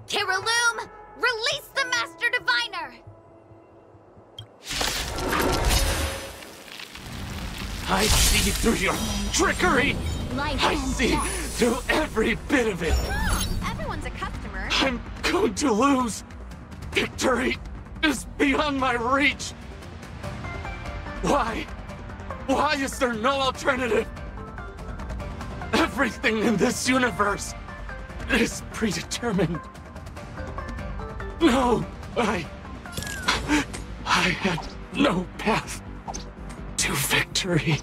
Kiriloom, release the Master Diviner! I see through your trickery! I see through every bit of it! Everyone's a customer. I'm going to lose! Victory is beyond my reach! Why? Why is there no alternative? Everything in this universe is predetermined. No, I had no path to victory.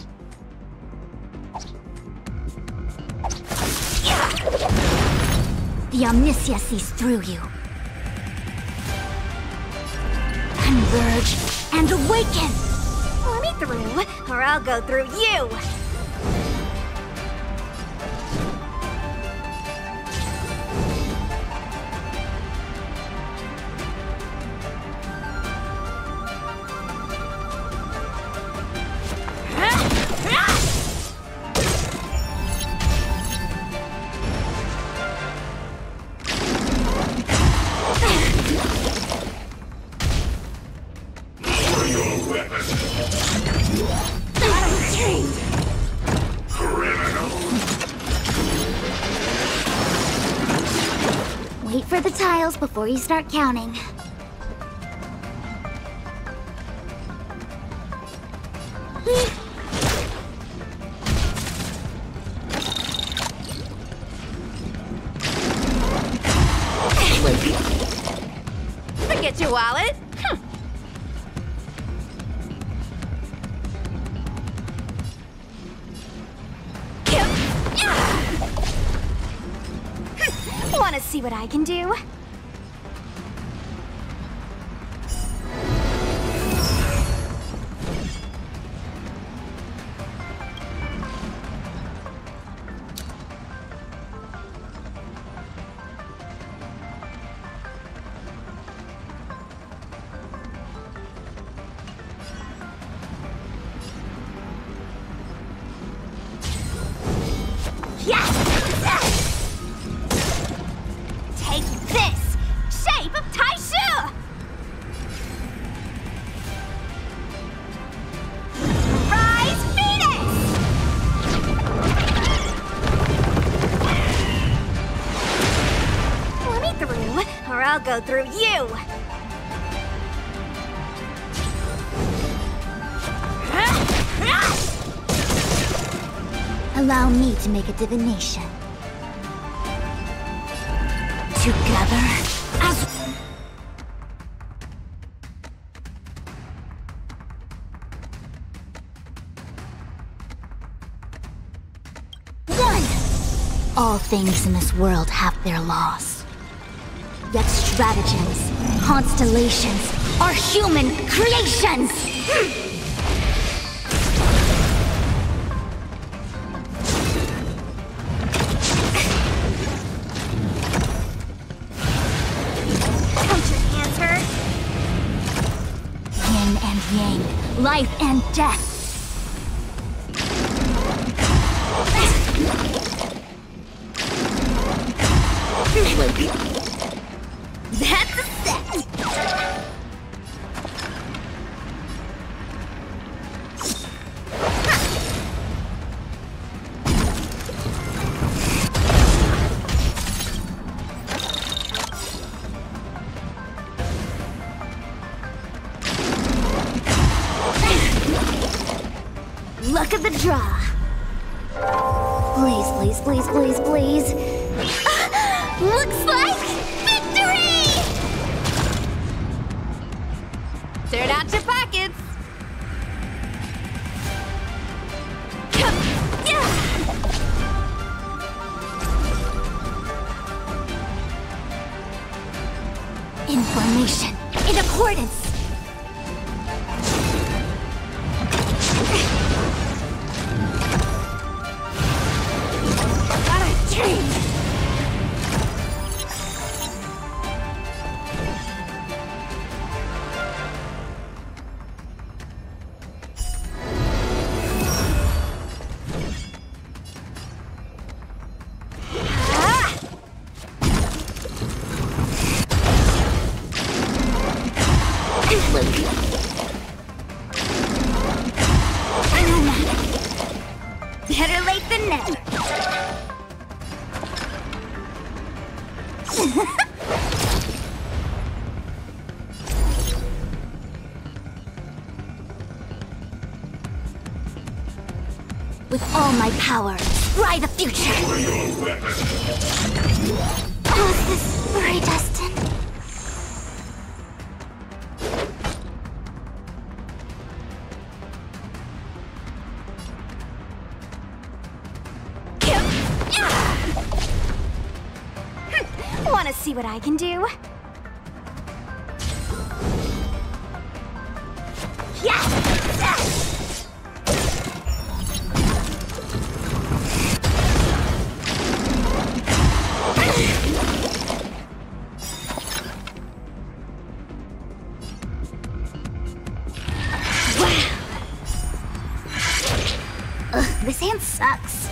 The Omniscia sees through you. Converge and awaken! Let me through, or I'll go through you! tiles before you start counting. Forget your wallet. Wanna see what I can do? I'll go through you! Allow me to make a divination. Together as... one! All things in this world have their laws. Yet stratagems, constellations, are human creations! Don't your hands hurt? Yin and yang, life and death. That's a set! Luck of the draw. Please, please, please, please, please. Looks like victory! Turn out your pockets. Information in accordance. Gotta change. Better late than never. With all my power, try the future. Was this predestined? Wanna see what I can do? This hand sucks.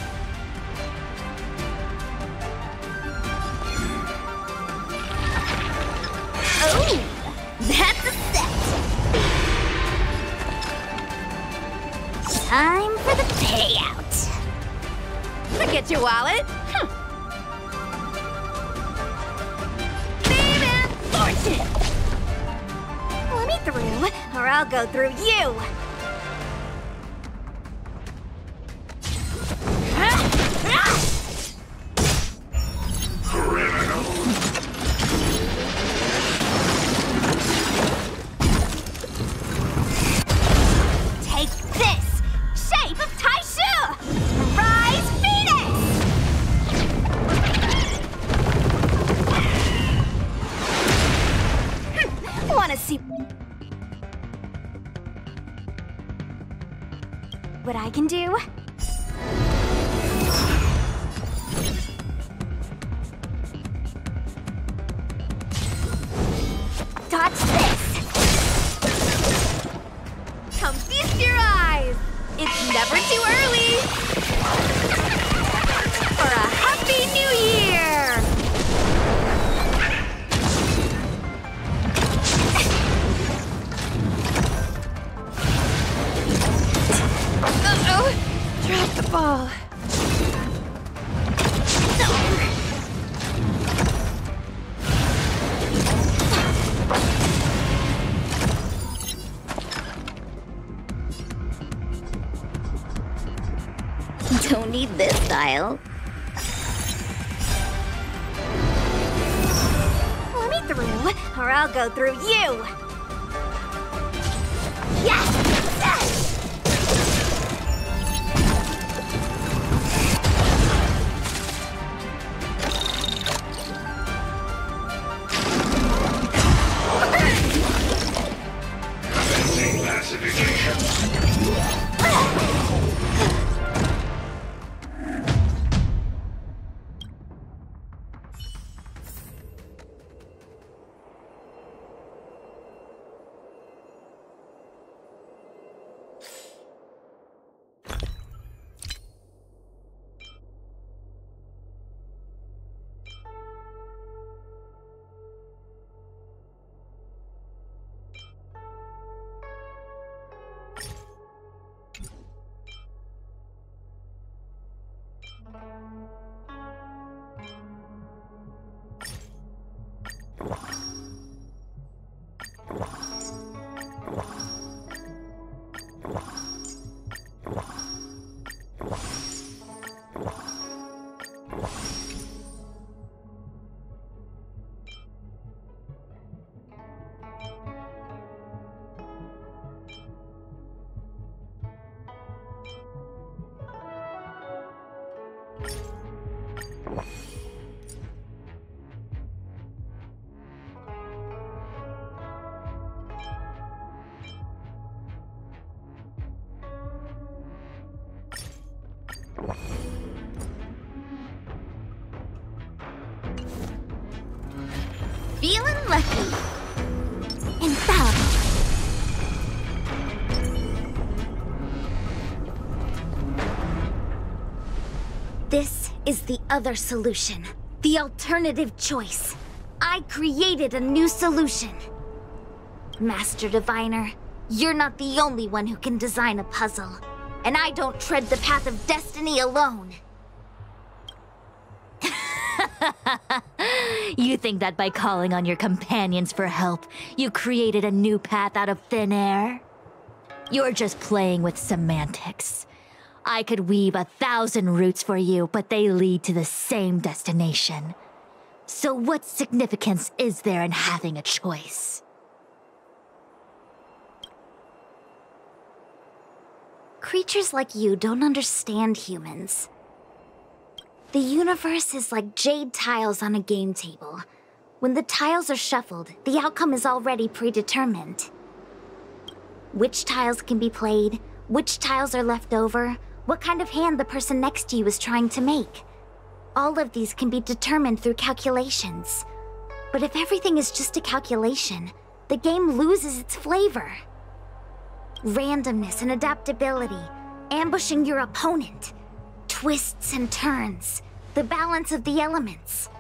Oh, that's a set. Time for the payout. Forget your wallet. fortune! Let me through, or I'll go through you! Take this! Shape of Taishu! Rise, Phoenix! Wanna see what I can do? Dodge this! Come feast your eyes! It's never too early! For a Happy New Year! Uh-oh! Drop the ball. Don't need this style. Let me through, or I'll go through you! Yes! Yes! Feeling lucky. Infallible. This is the other solution. The alternative choice. I created a new solution. Master Diviner, you're not the only one who can design a puzzle. And I don't tread the path of destiny alone. You think that by calling on your companions for help, you created a new path out of thin air? You're just playing with semantics. I could weave 1,000 routes for you, but they lead to the same destination. So what significance is there in having a choice? Creatures like you don't understand humans. The universe is like jade tiles on a game table. When the tiles are shuffled, the outcome is already predetermined. Which tiles can be played, which tiles are left over, what kind of hand the person next to you is trying to make. All of these can be determined through calculations. But if everything is just a calculation, the game loses its flavor. Randomness and adaptability, ambushing your opponent, twists and turns, the balance of the elements.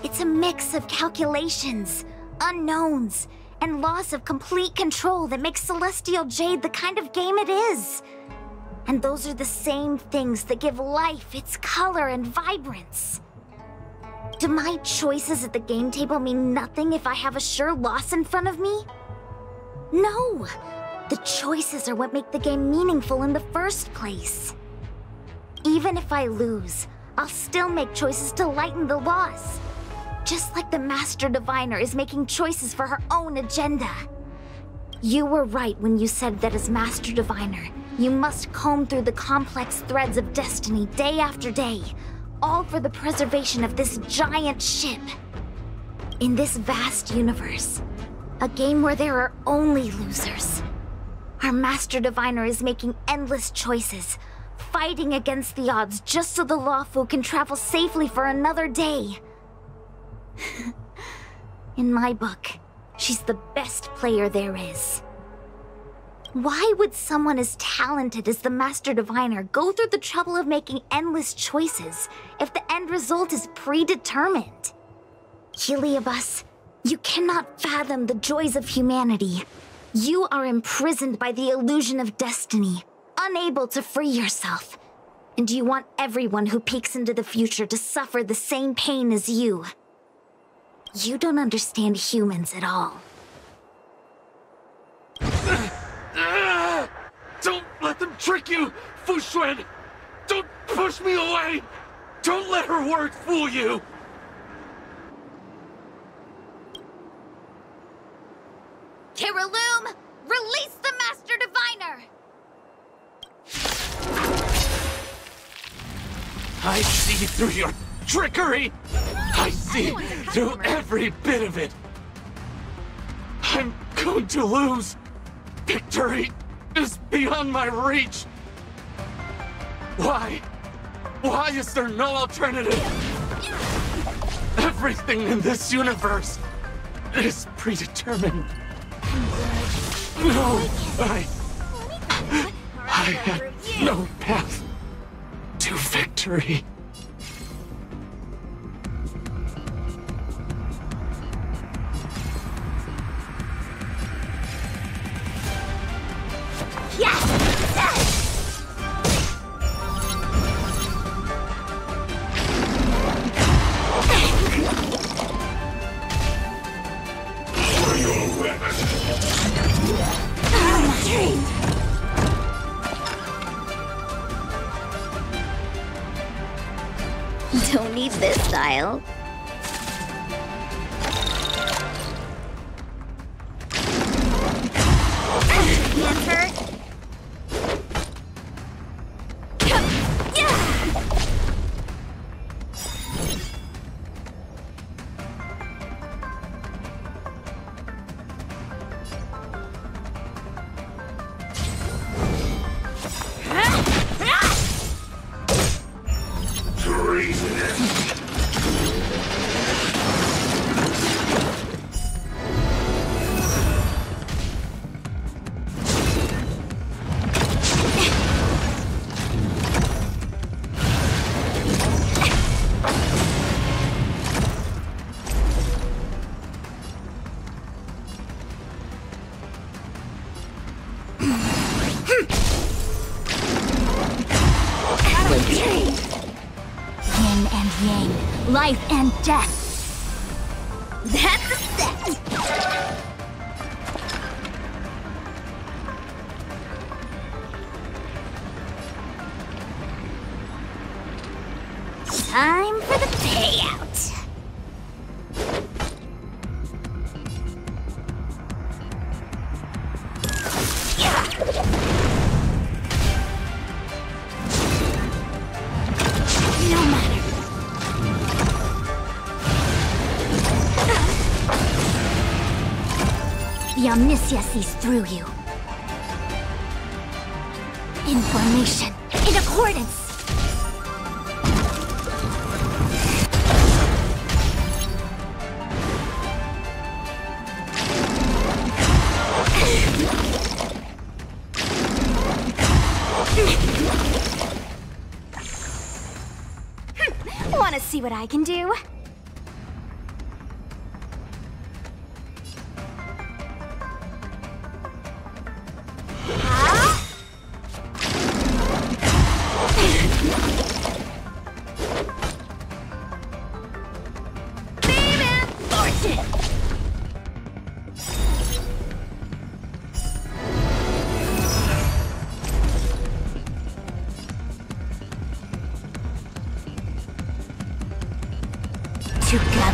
It's a mix of calculations, unknowns, and loss of complete control that makes Celestial Jade the kind of game it is. And those are the same things that give life its color and vibrance. Do my choices at the game table mean nothing if I have a sure loss in front of me? No! The choices are what make the game meaningful in the first place. Even if I lose, I'll still make choices to lighten the loss. Just like the Master Diviner is making choices for her own agenda. You were right when you said that as Master Diviner, you must comb through the complex threads of destiny day after day, all for the preservation of this giant ship. In this vast universe, a game where there are only losers, our Master Diviner is making endless choices, fighting against the odds just so the Lawfu can travel safely for another day. In my book, she's the best player there is. Why would someone as talented as the Master Diviner go through the trouble of making endless choices if the end result is predetermined? Heliobus, you cannot fathom the joys of humanity. You are imprisoned by the illusion of destiny, unable to free yourself. And you want everyone who peeks into the future to suffer the same pain as you. You don't understand humans at all. Don't let them trick you, Fushuen! Don't push me away! Don't let her words fool you! Kiriloom, release the Master Diviner! I see through your trickery! I see through every bit of it! I'm going to lose! Victory is beyond my reach! Why? Why is there no alternative? Everything in this universe is predetermined. No, I have no path to victory. Don't need this style. Hands hurt? Yin and yang, life and death. That's a set. Time for the payout. No matter. The Omniscia sees through you. Information in accordance. Want to see what I can do?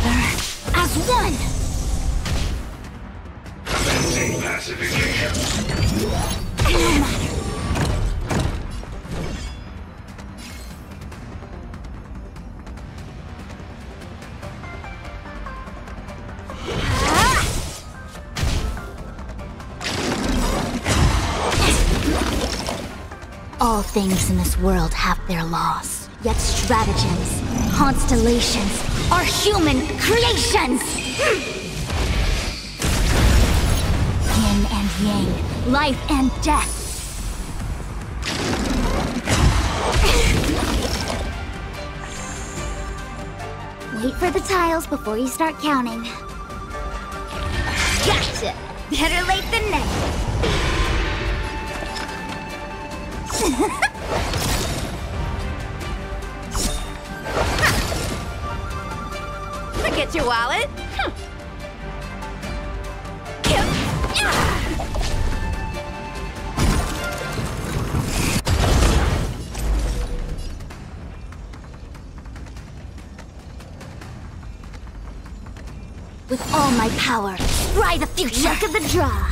Together as one! Commencing pacification. No matter. All things in this world have their laws, yet stratagems, constellations are human creations! Yin and yang, life and death. Wait for the tiles before you start counting. Gotcha! Better late than never. Forget your wallet. With all my power, try the future. Look at the draw.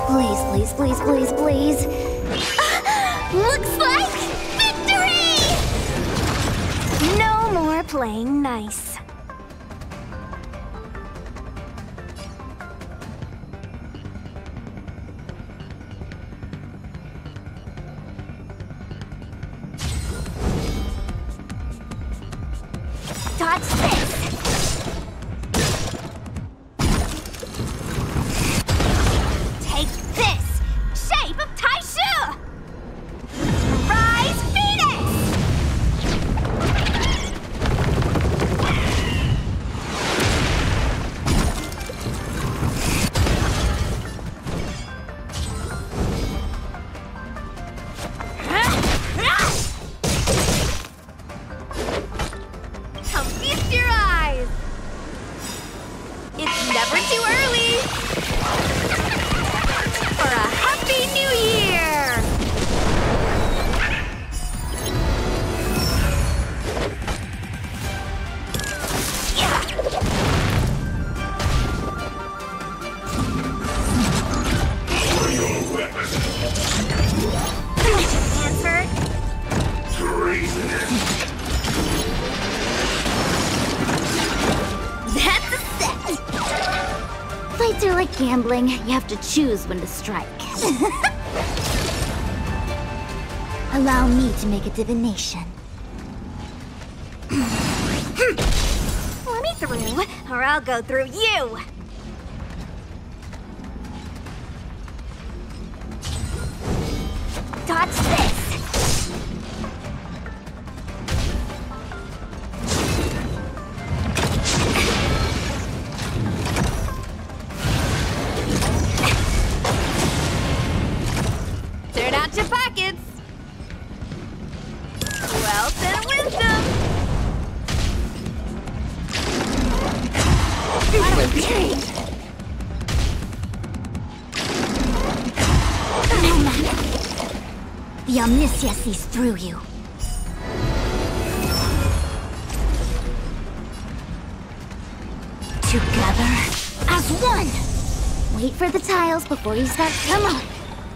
Please, please, please, please, please. Looks like victory! No more playing nice. Dodge this! Take this! Shape of Taishu! Rise, Venus! Come feast your eyes! It's never too early for a Happy New Year! For your weapon. Hands hurt? Treasonous. That's a set! Fights are like gambling. You have to choose when to strike. Allow me to make a divination. Let me through, or I'll go through you! Dodge this! Turn out your pockets! Wealth and wisdom! No matter. The Omniscia sees through you. Together as one! Wait for the tiles before you start. Come on!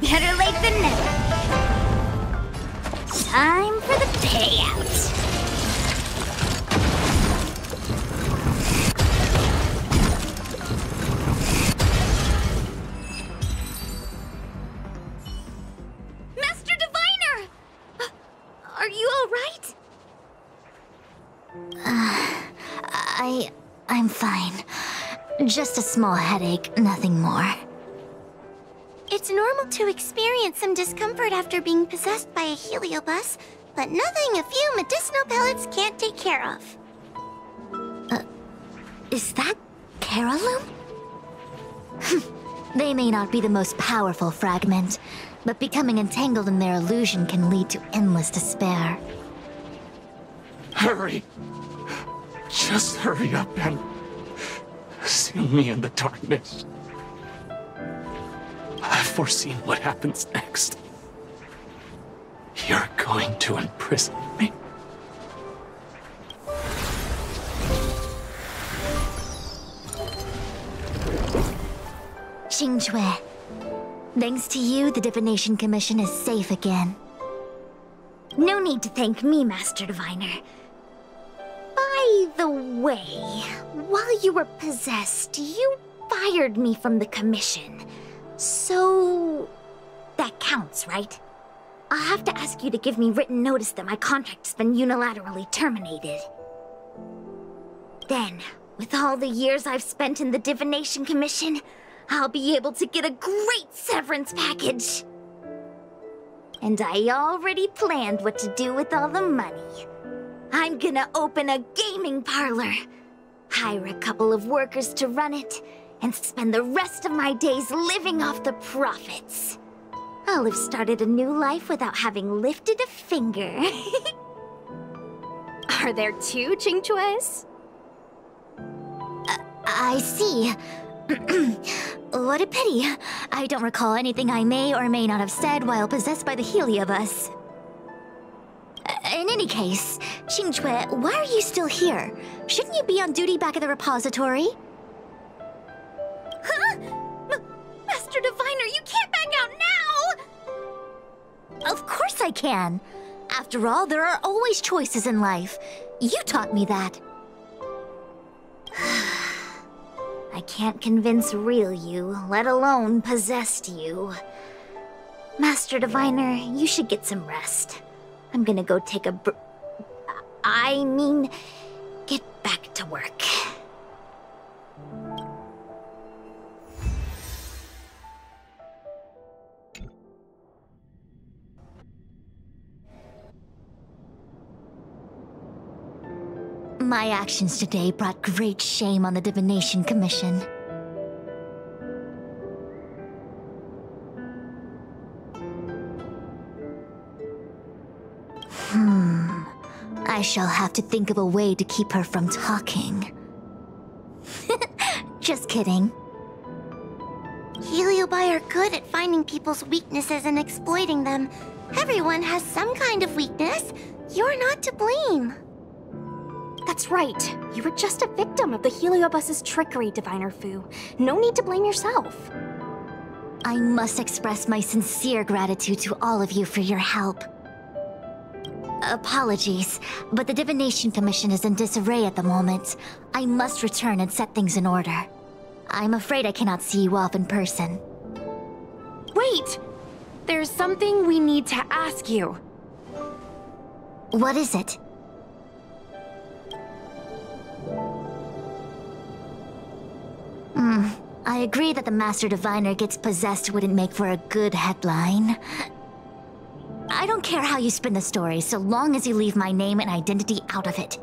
Better late than never. Time for the payout. Master Diviner! Are you all right? I'm fine. Just a small headache, nothing more. It's normal to experience some discomfort after being possessed by a heliobus, but nothing a few medicinal pellets can't take care of. Is that Carolum? They may not be the most powerful fragment, but becoming entangled in their illusion can lead to endless despair. Hurry! Just hurry up and seal me in the darkness. I've foreseen what happens next. You're going to imprison me. Qingque. Thanks to you, the Divination Commission is safe again. No need to thank me, Master Diviner. By the way, while you were possessed, you fired me from the commission. So... that counts, right? I'll have to ask you to give me written notice that my contract's been unilaterally terminated. Then, with all the years I've spent in the Divination Commission, I'll be able to get a great severance package. And I already planned what to do with all the money. I'm gonna open a gaming parlor, hire a couple of workers to run it, and spend the rest of my days living off the profits. I'll have started a new life without having lifted a finger. Are there two Qingques? I see. What a pity. I don't recall anything I may or may not have said while possessed by the HoYoverse. In any case, Qingque, why are you still here? Shouldn't you be on duty back at the repository? Huh? Master Diviner, you can't back out now! Of course I can. After all, there are always choices in life. You taught me that. I can't convince real you, let alone possessed you. Master Diviner, you should get some rest. I'm gonna go take a get back to work. My actions today brought great shame on the Divination Commission. I shall have to think of a way to keep her from talking. Just kidding. Heliobi are good at finding people's weaknesses and exploiting them. Everyone has some kind of weakness. You're not to blame. That's right. You were just a victim of the Heliobus's trickery, Diviner Fu. No need to blame yourself. I must express my sincere gratitude to all of you for your help. Apologies, but the Divination Commission is in disarray at the moment. I must return and set things in order. I'm afraid I cannot see you off in person. Wait! There's something we need to ask you. What is it? I agree that the Master Diviner gets possessed wouldn't make for a good headline. I don't care how you spin the story, so long as you leave my name and identity out of it.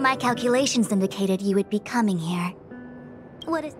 My calculations indicated you would be coming here. What is...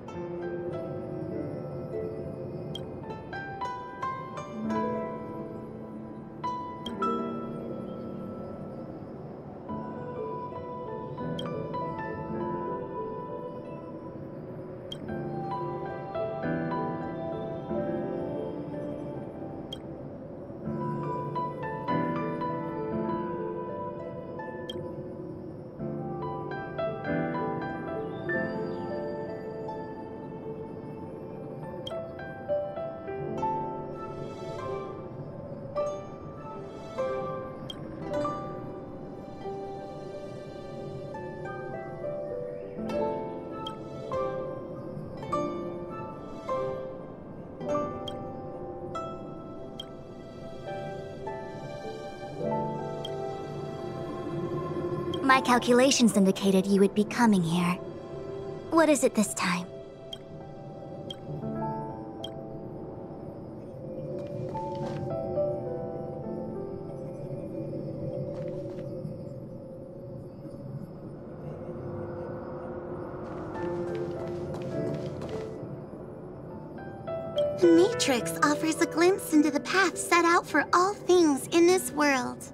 My calculations indicated you would be coming here. What is it this time? The Matrix offers a glimpse into the path set out for all things in this world.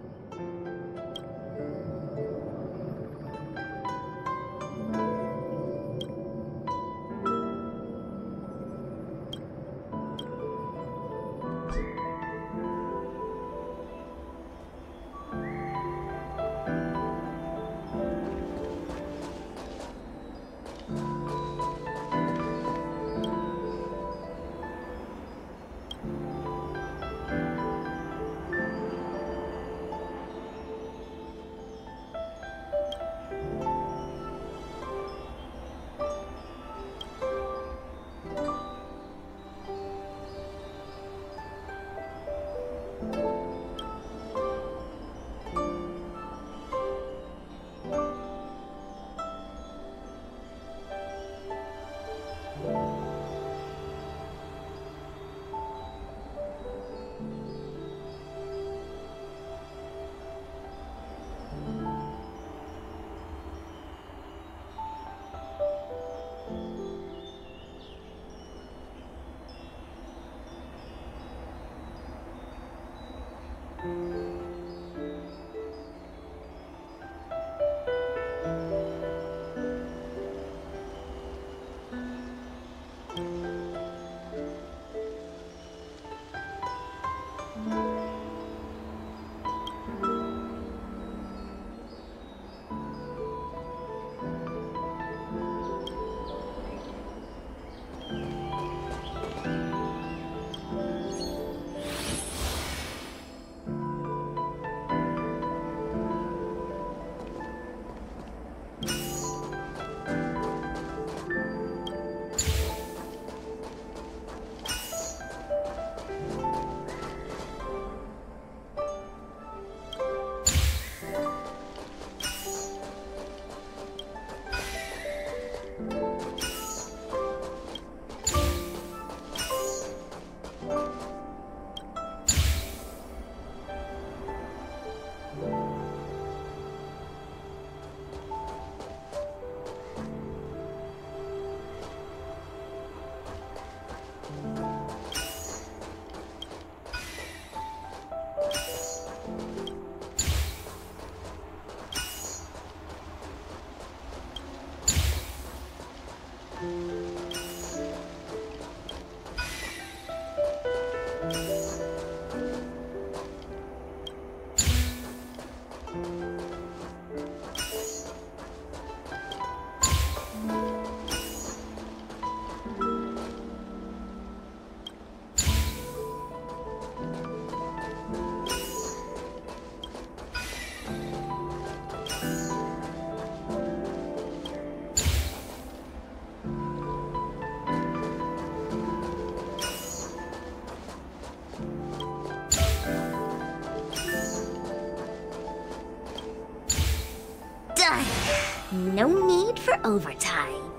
for overtime.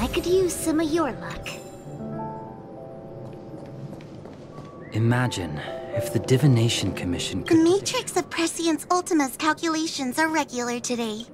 I could use some of your luck. Imagine if the Divination Commission could... The matrix of Prescience Ultima's calculations are regular today.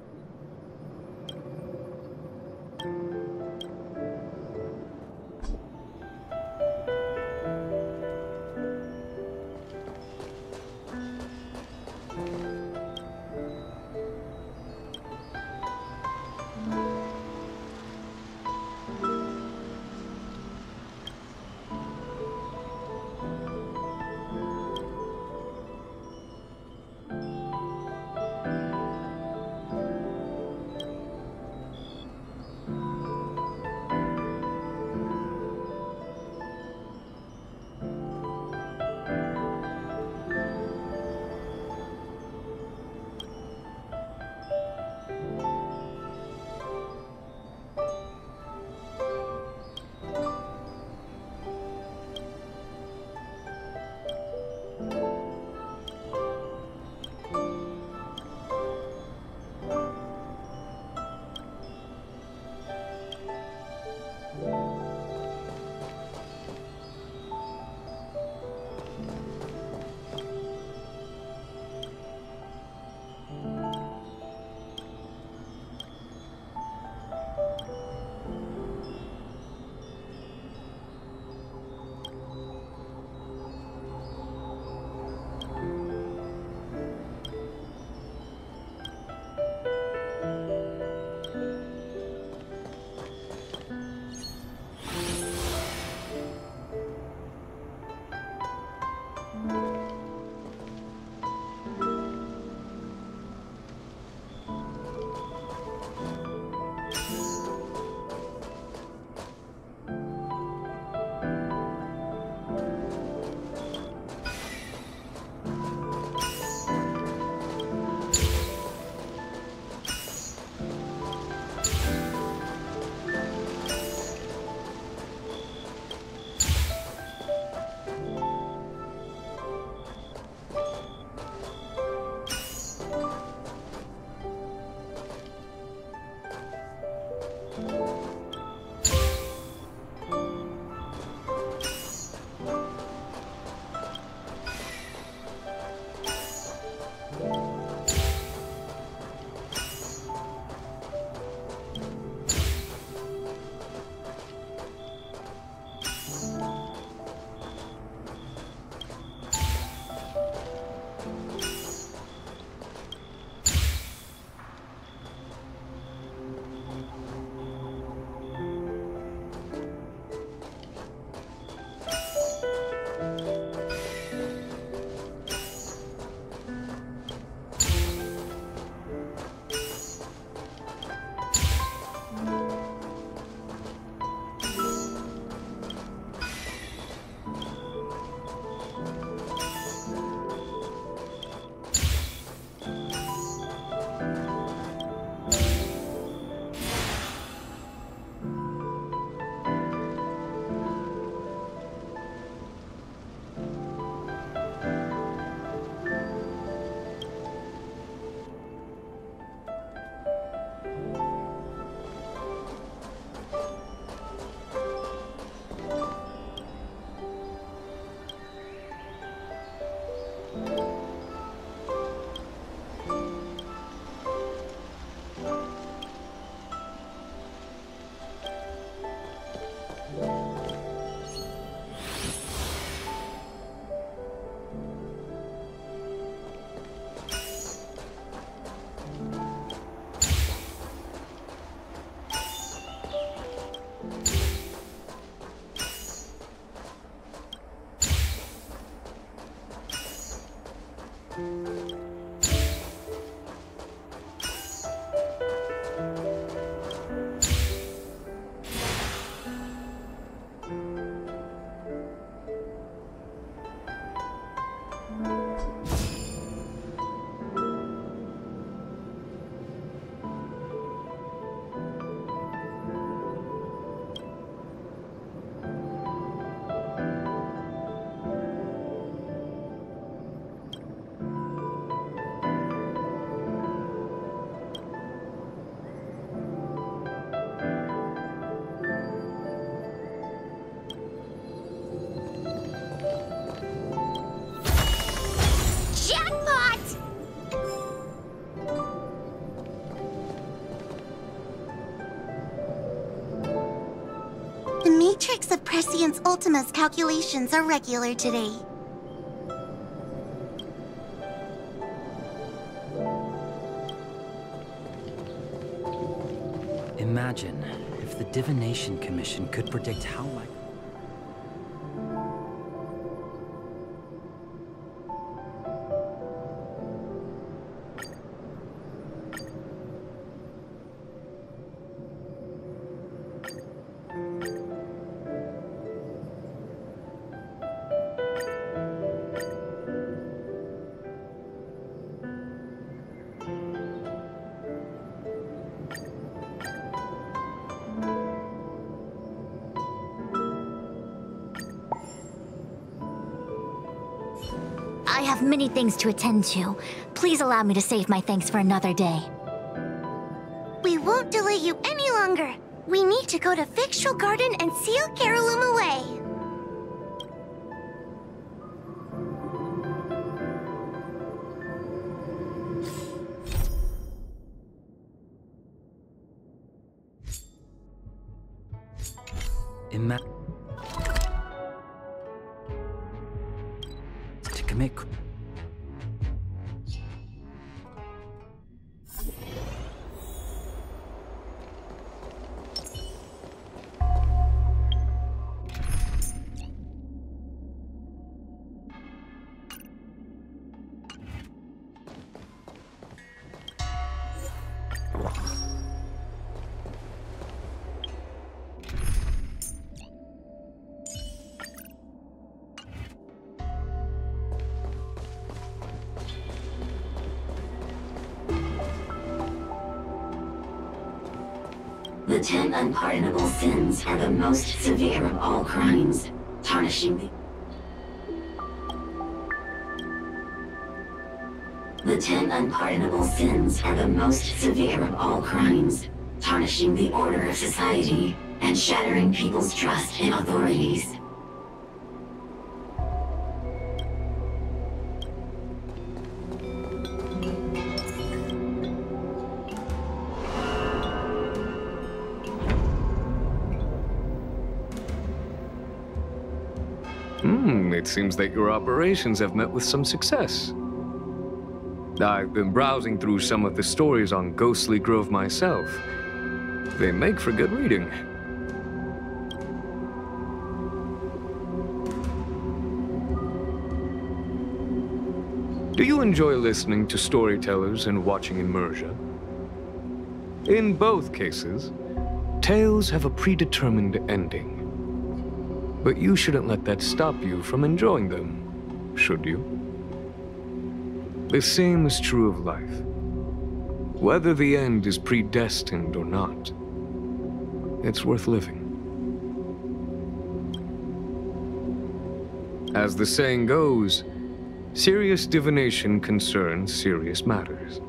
Prescience Ultima's calculations are regular today. Imagine if the Divination Commission could predict how likely... I have many things to attend to. Please allow me to save my thanks for another day. We won't delay you any longer. We need to go to Victual Garden and seal Carolum away. To commit... The 10 unpardonable sins are the most severe of all crimes, tarnishing the 10 unpardonable sins are the most severe of all crimes, tarnishing the order of society and shattering people's trust in authorities. It seems that your operations have met with some success. I've been browsing through some of the stories on Ghostly Grove myself. They make for good reading. Do you enjoy listening to storytellers and watching immersion? In both cases, tales have a predetermined ending. But you shouldn't let that stop you from enjoying them, should you? The same is true of life. Whether the end is predestined or not, it's worth living. As the saying goes, serious divination concerns serious matters.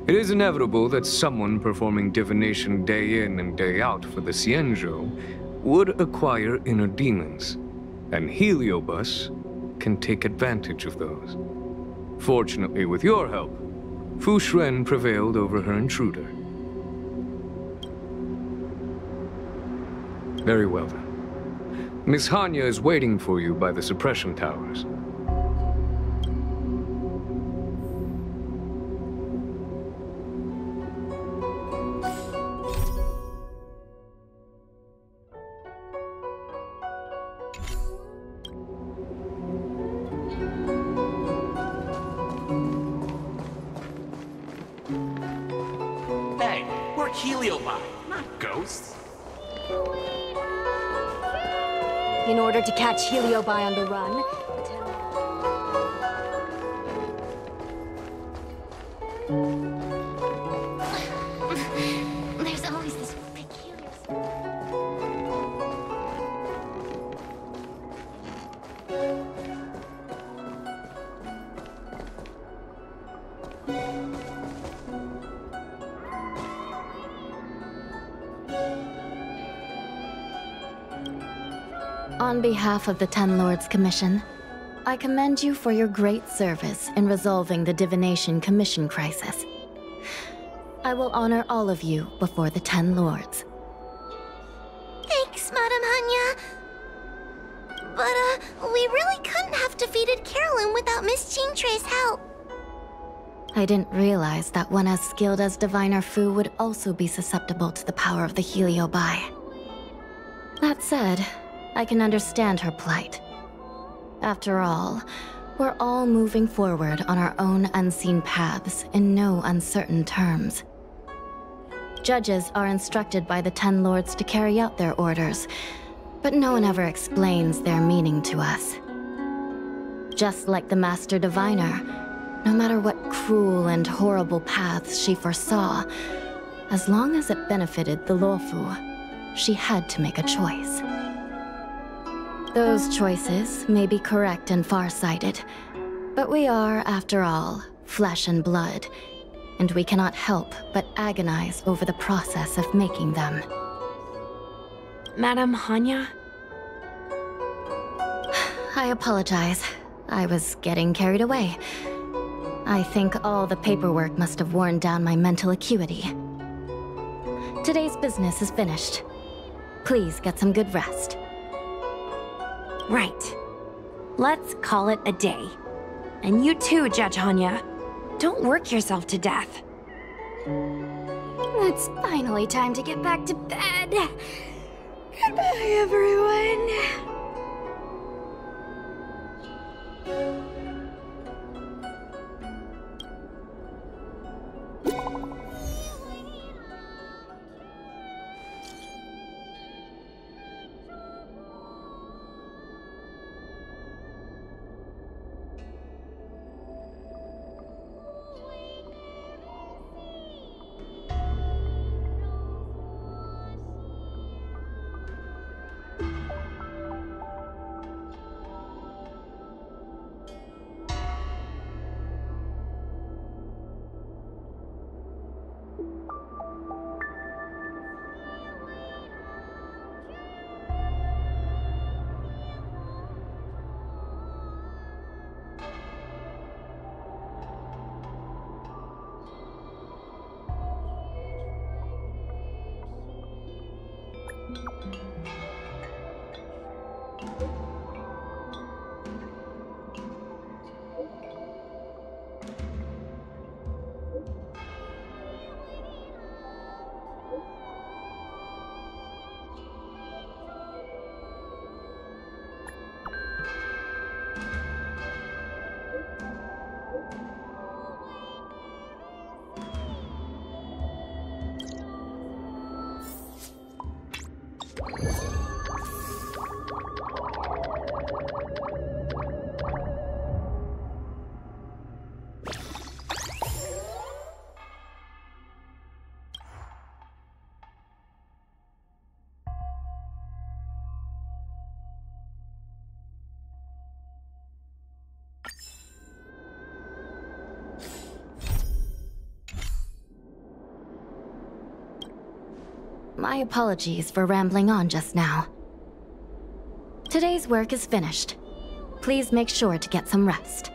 It is inevitable that someone performing divination day in and day out for the Cienjo would acquire inner demons, and Heliobus can take advantage of those. Fortunately, with your help, Fu Shren prevailed over her intruder. Very well then. Miss Hanya is waiting for you by the suppression towers. In order to catch Heliobi on the run, There's always this peculiar... On behalf of the Ten Lords Commission, I commend you for your great service in resolving the Divination Commission crisis. I will honor all of you before the Ten Lords. Thanks, Madame Hanya. Miss Chingtre's help. I didn't realize that one as skilled as Diviner Fu would also be susceptible to the power of the Heliobi. That said, I can understand her plight. After all, we're all moving forward on our own unseen paths in no uncertain terms. Judges are instructed by the Ten Lords to carry out their orders, but no one ever explains their meaning to us. Just like the Master Diviner, no matter what cruel and horrible paths she foresaw, as long as it benefited the Luofu, she had to make a choice. Those choices may be correct and far-sighted, but we are, after all, flesh and blood, and we cannot help but agonize over the process of making them. Madame Hanya? I apologize. I was getting carried away. I think all the paperwork must have worn down my mental acuity. Today's business is finished. Please get some good rest. Right. Let's call it a day. And you too, Judge Hanya. Don't work yourself to death. It's finally time to get back to bed. Goodbye, everyone. My apologies for rambling on just now. Today's work is finished. Please make sure to get some rest.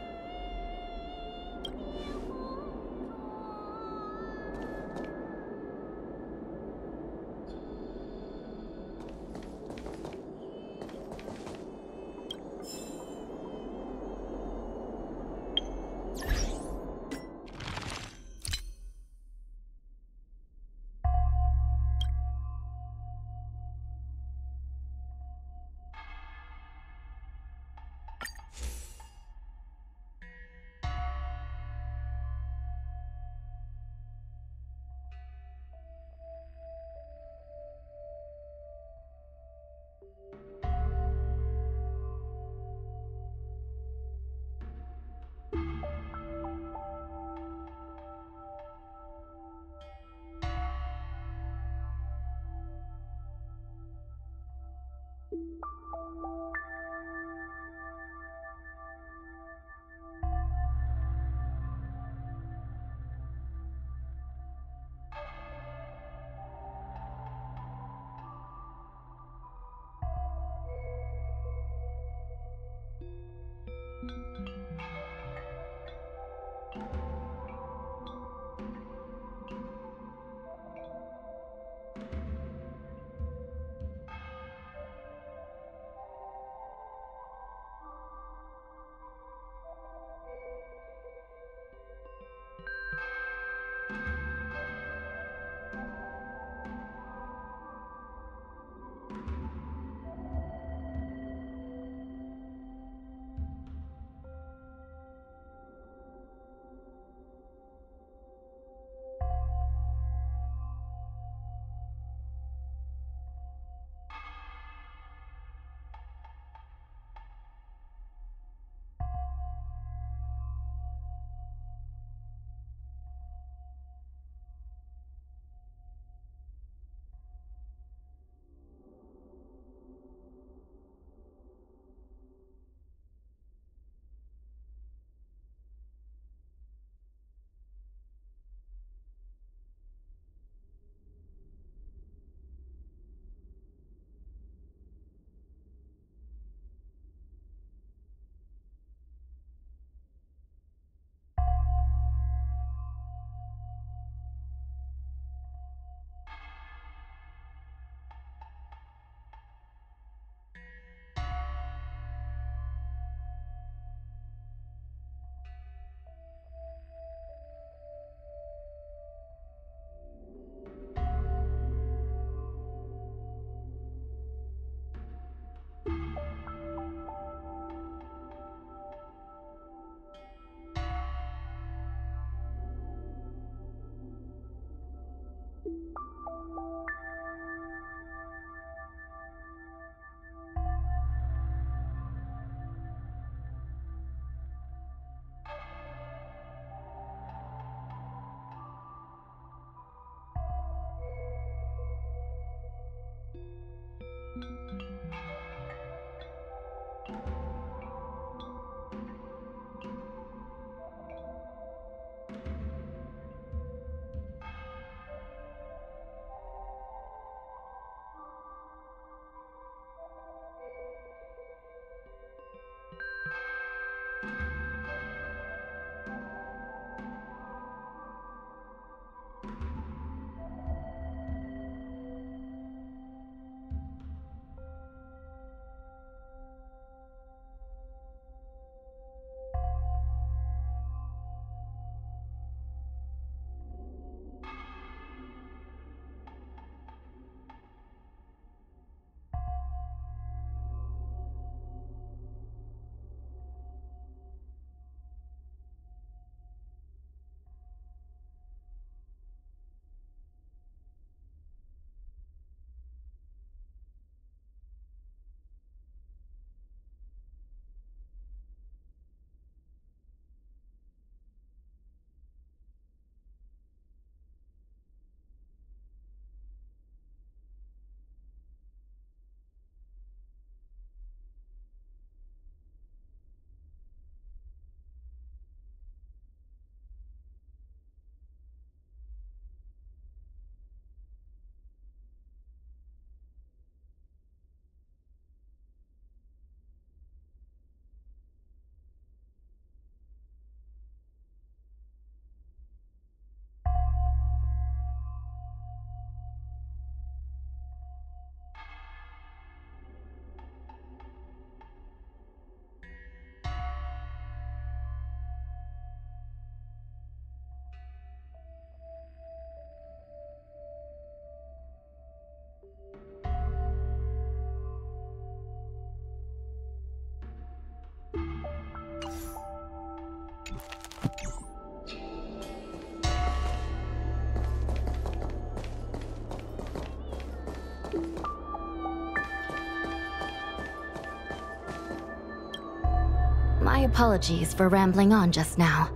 My apologies for rambling on just now.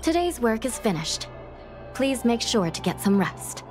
Today's work is finished. Please make sure to get some rest.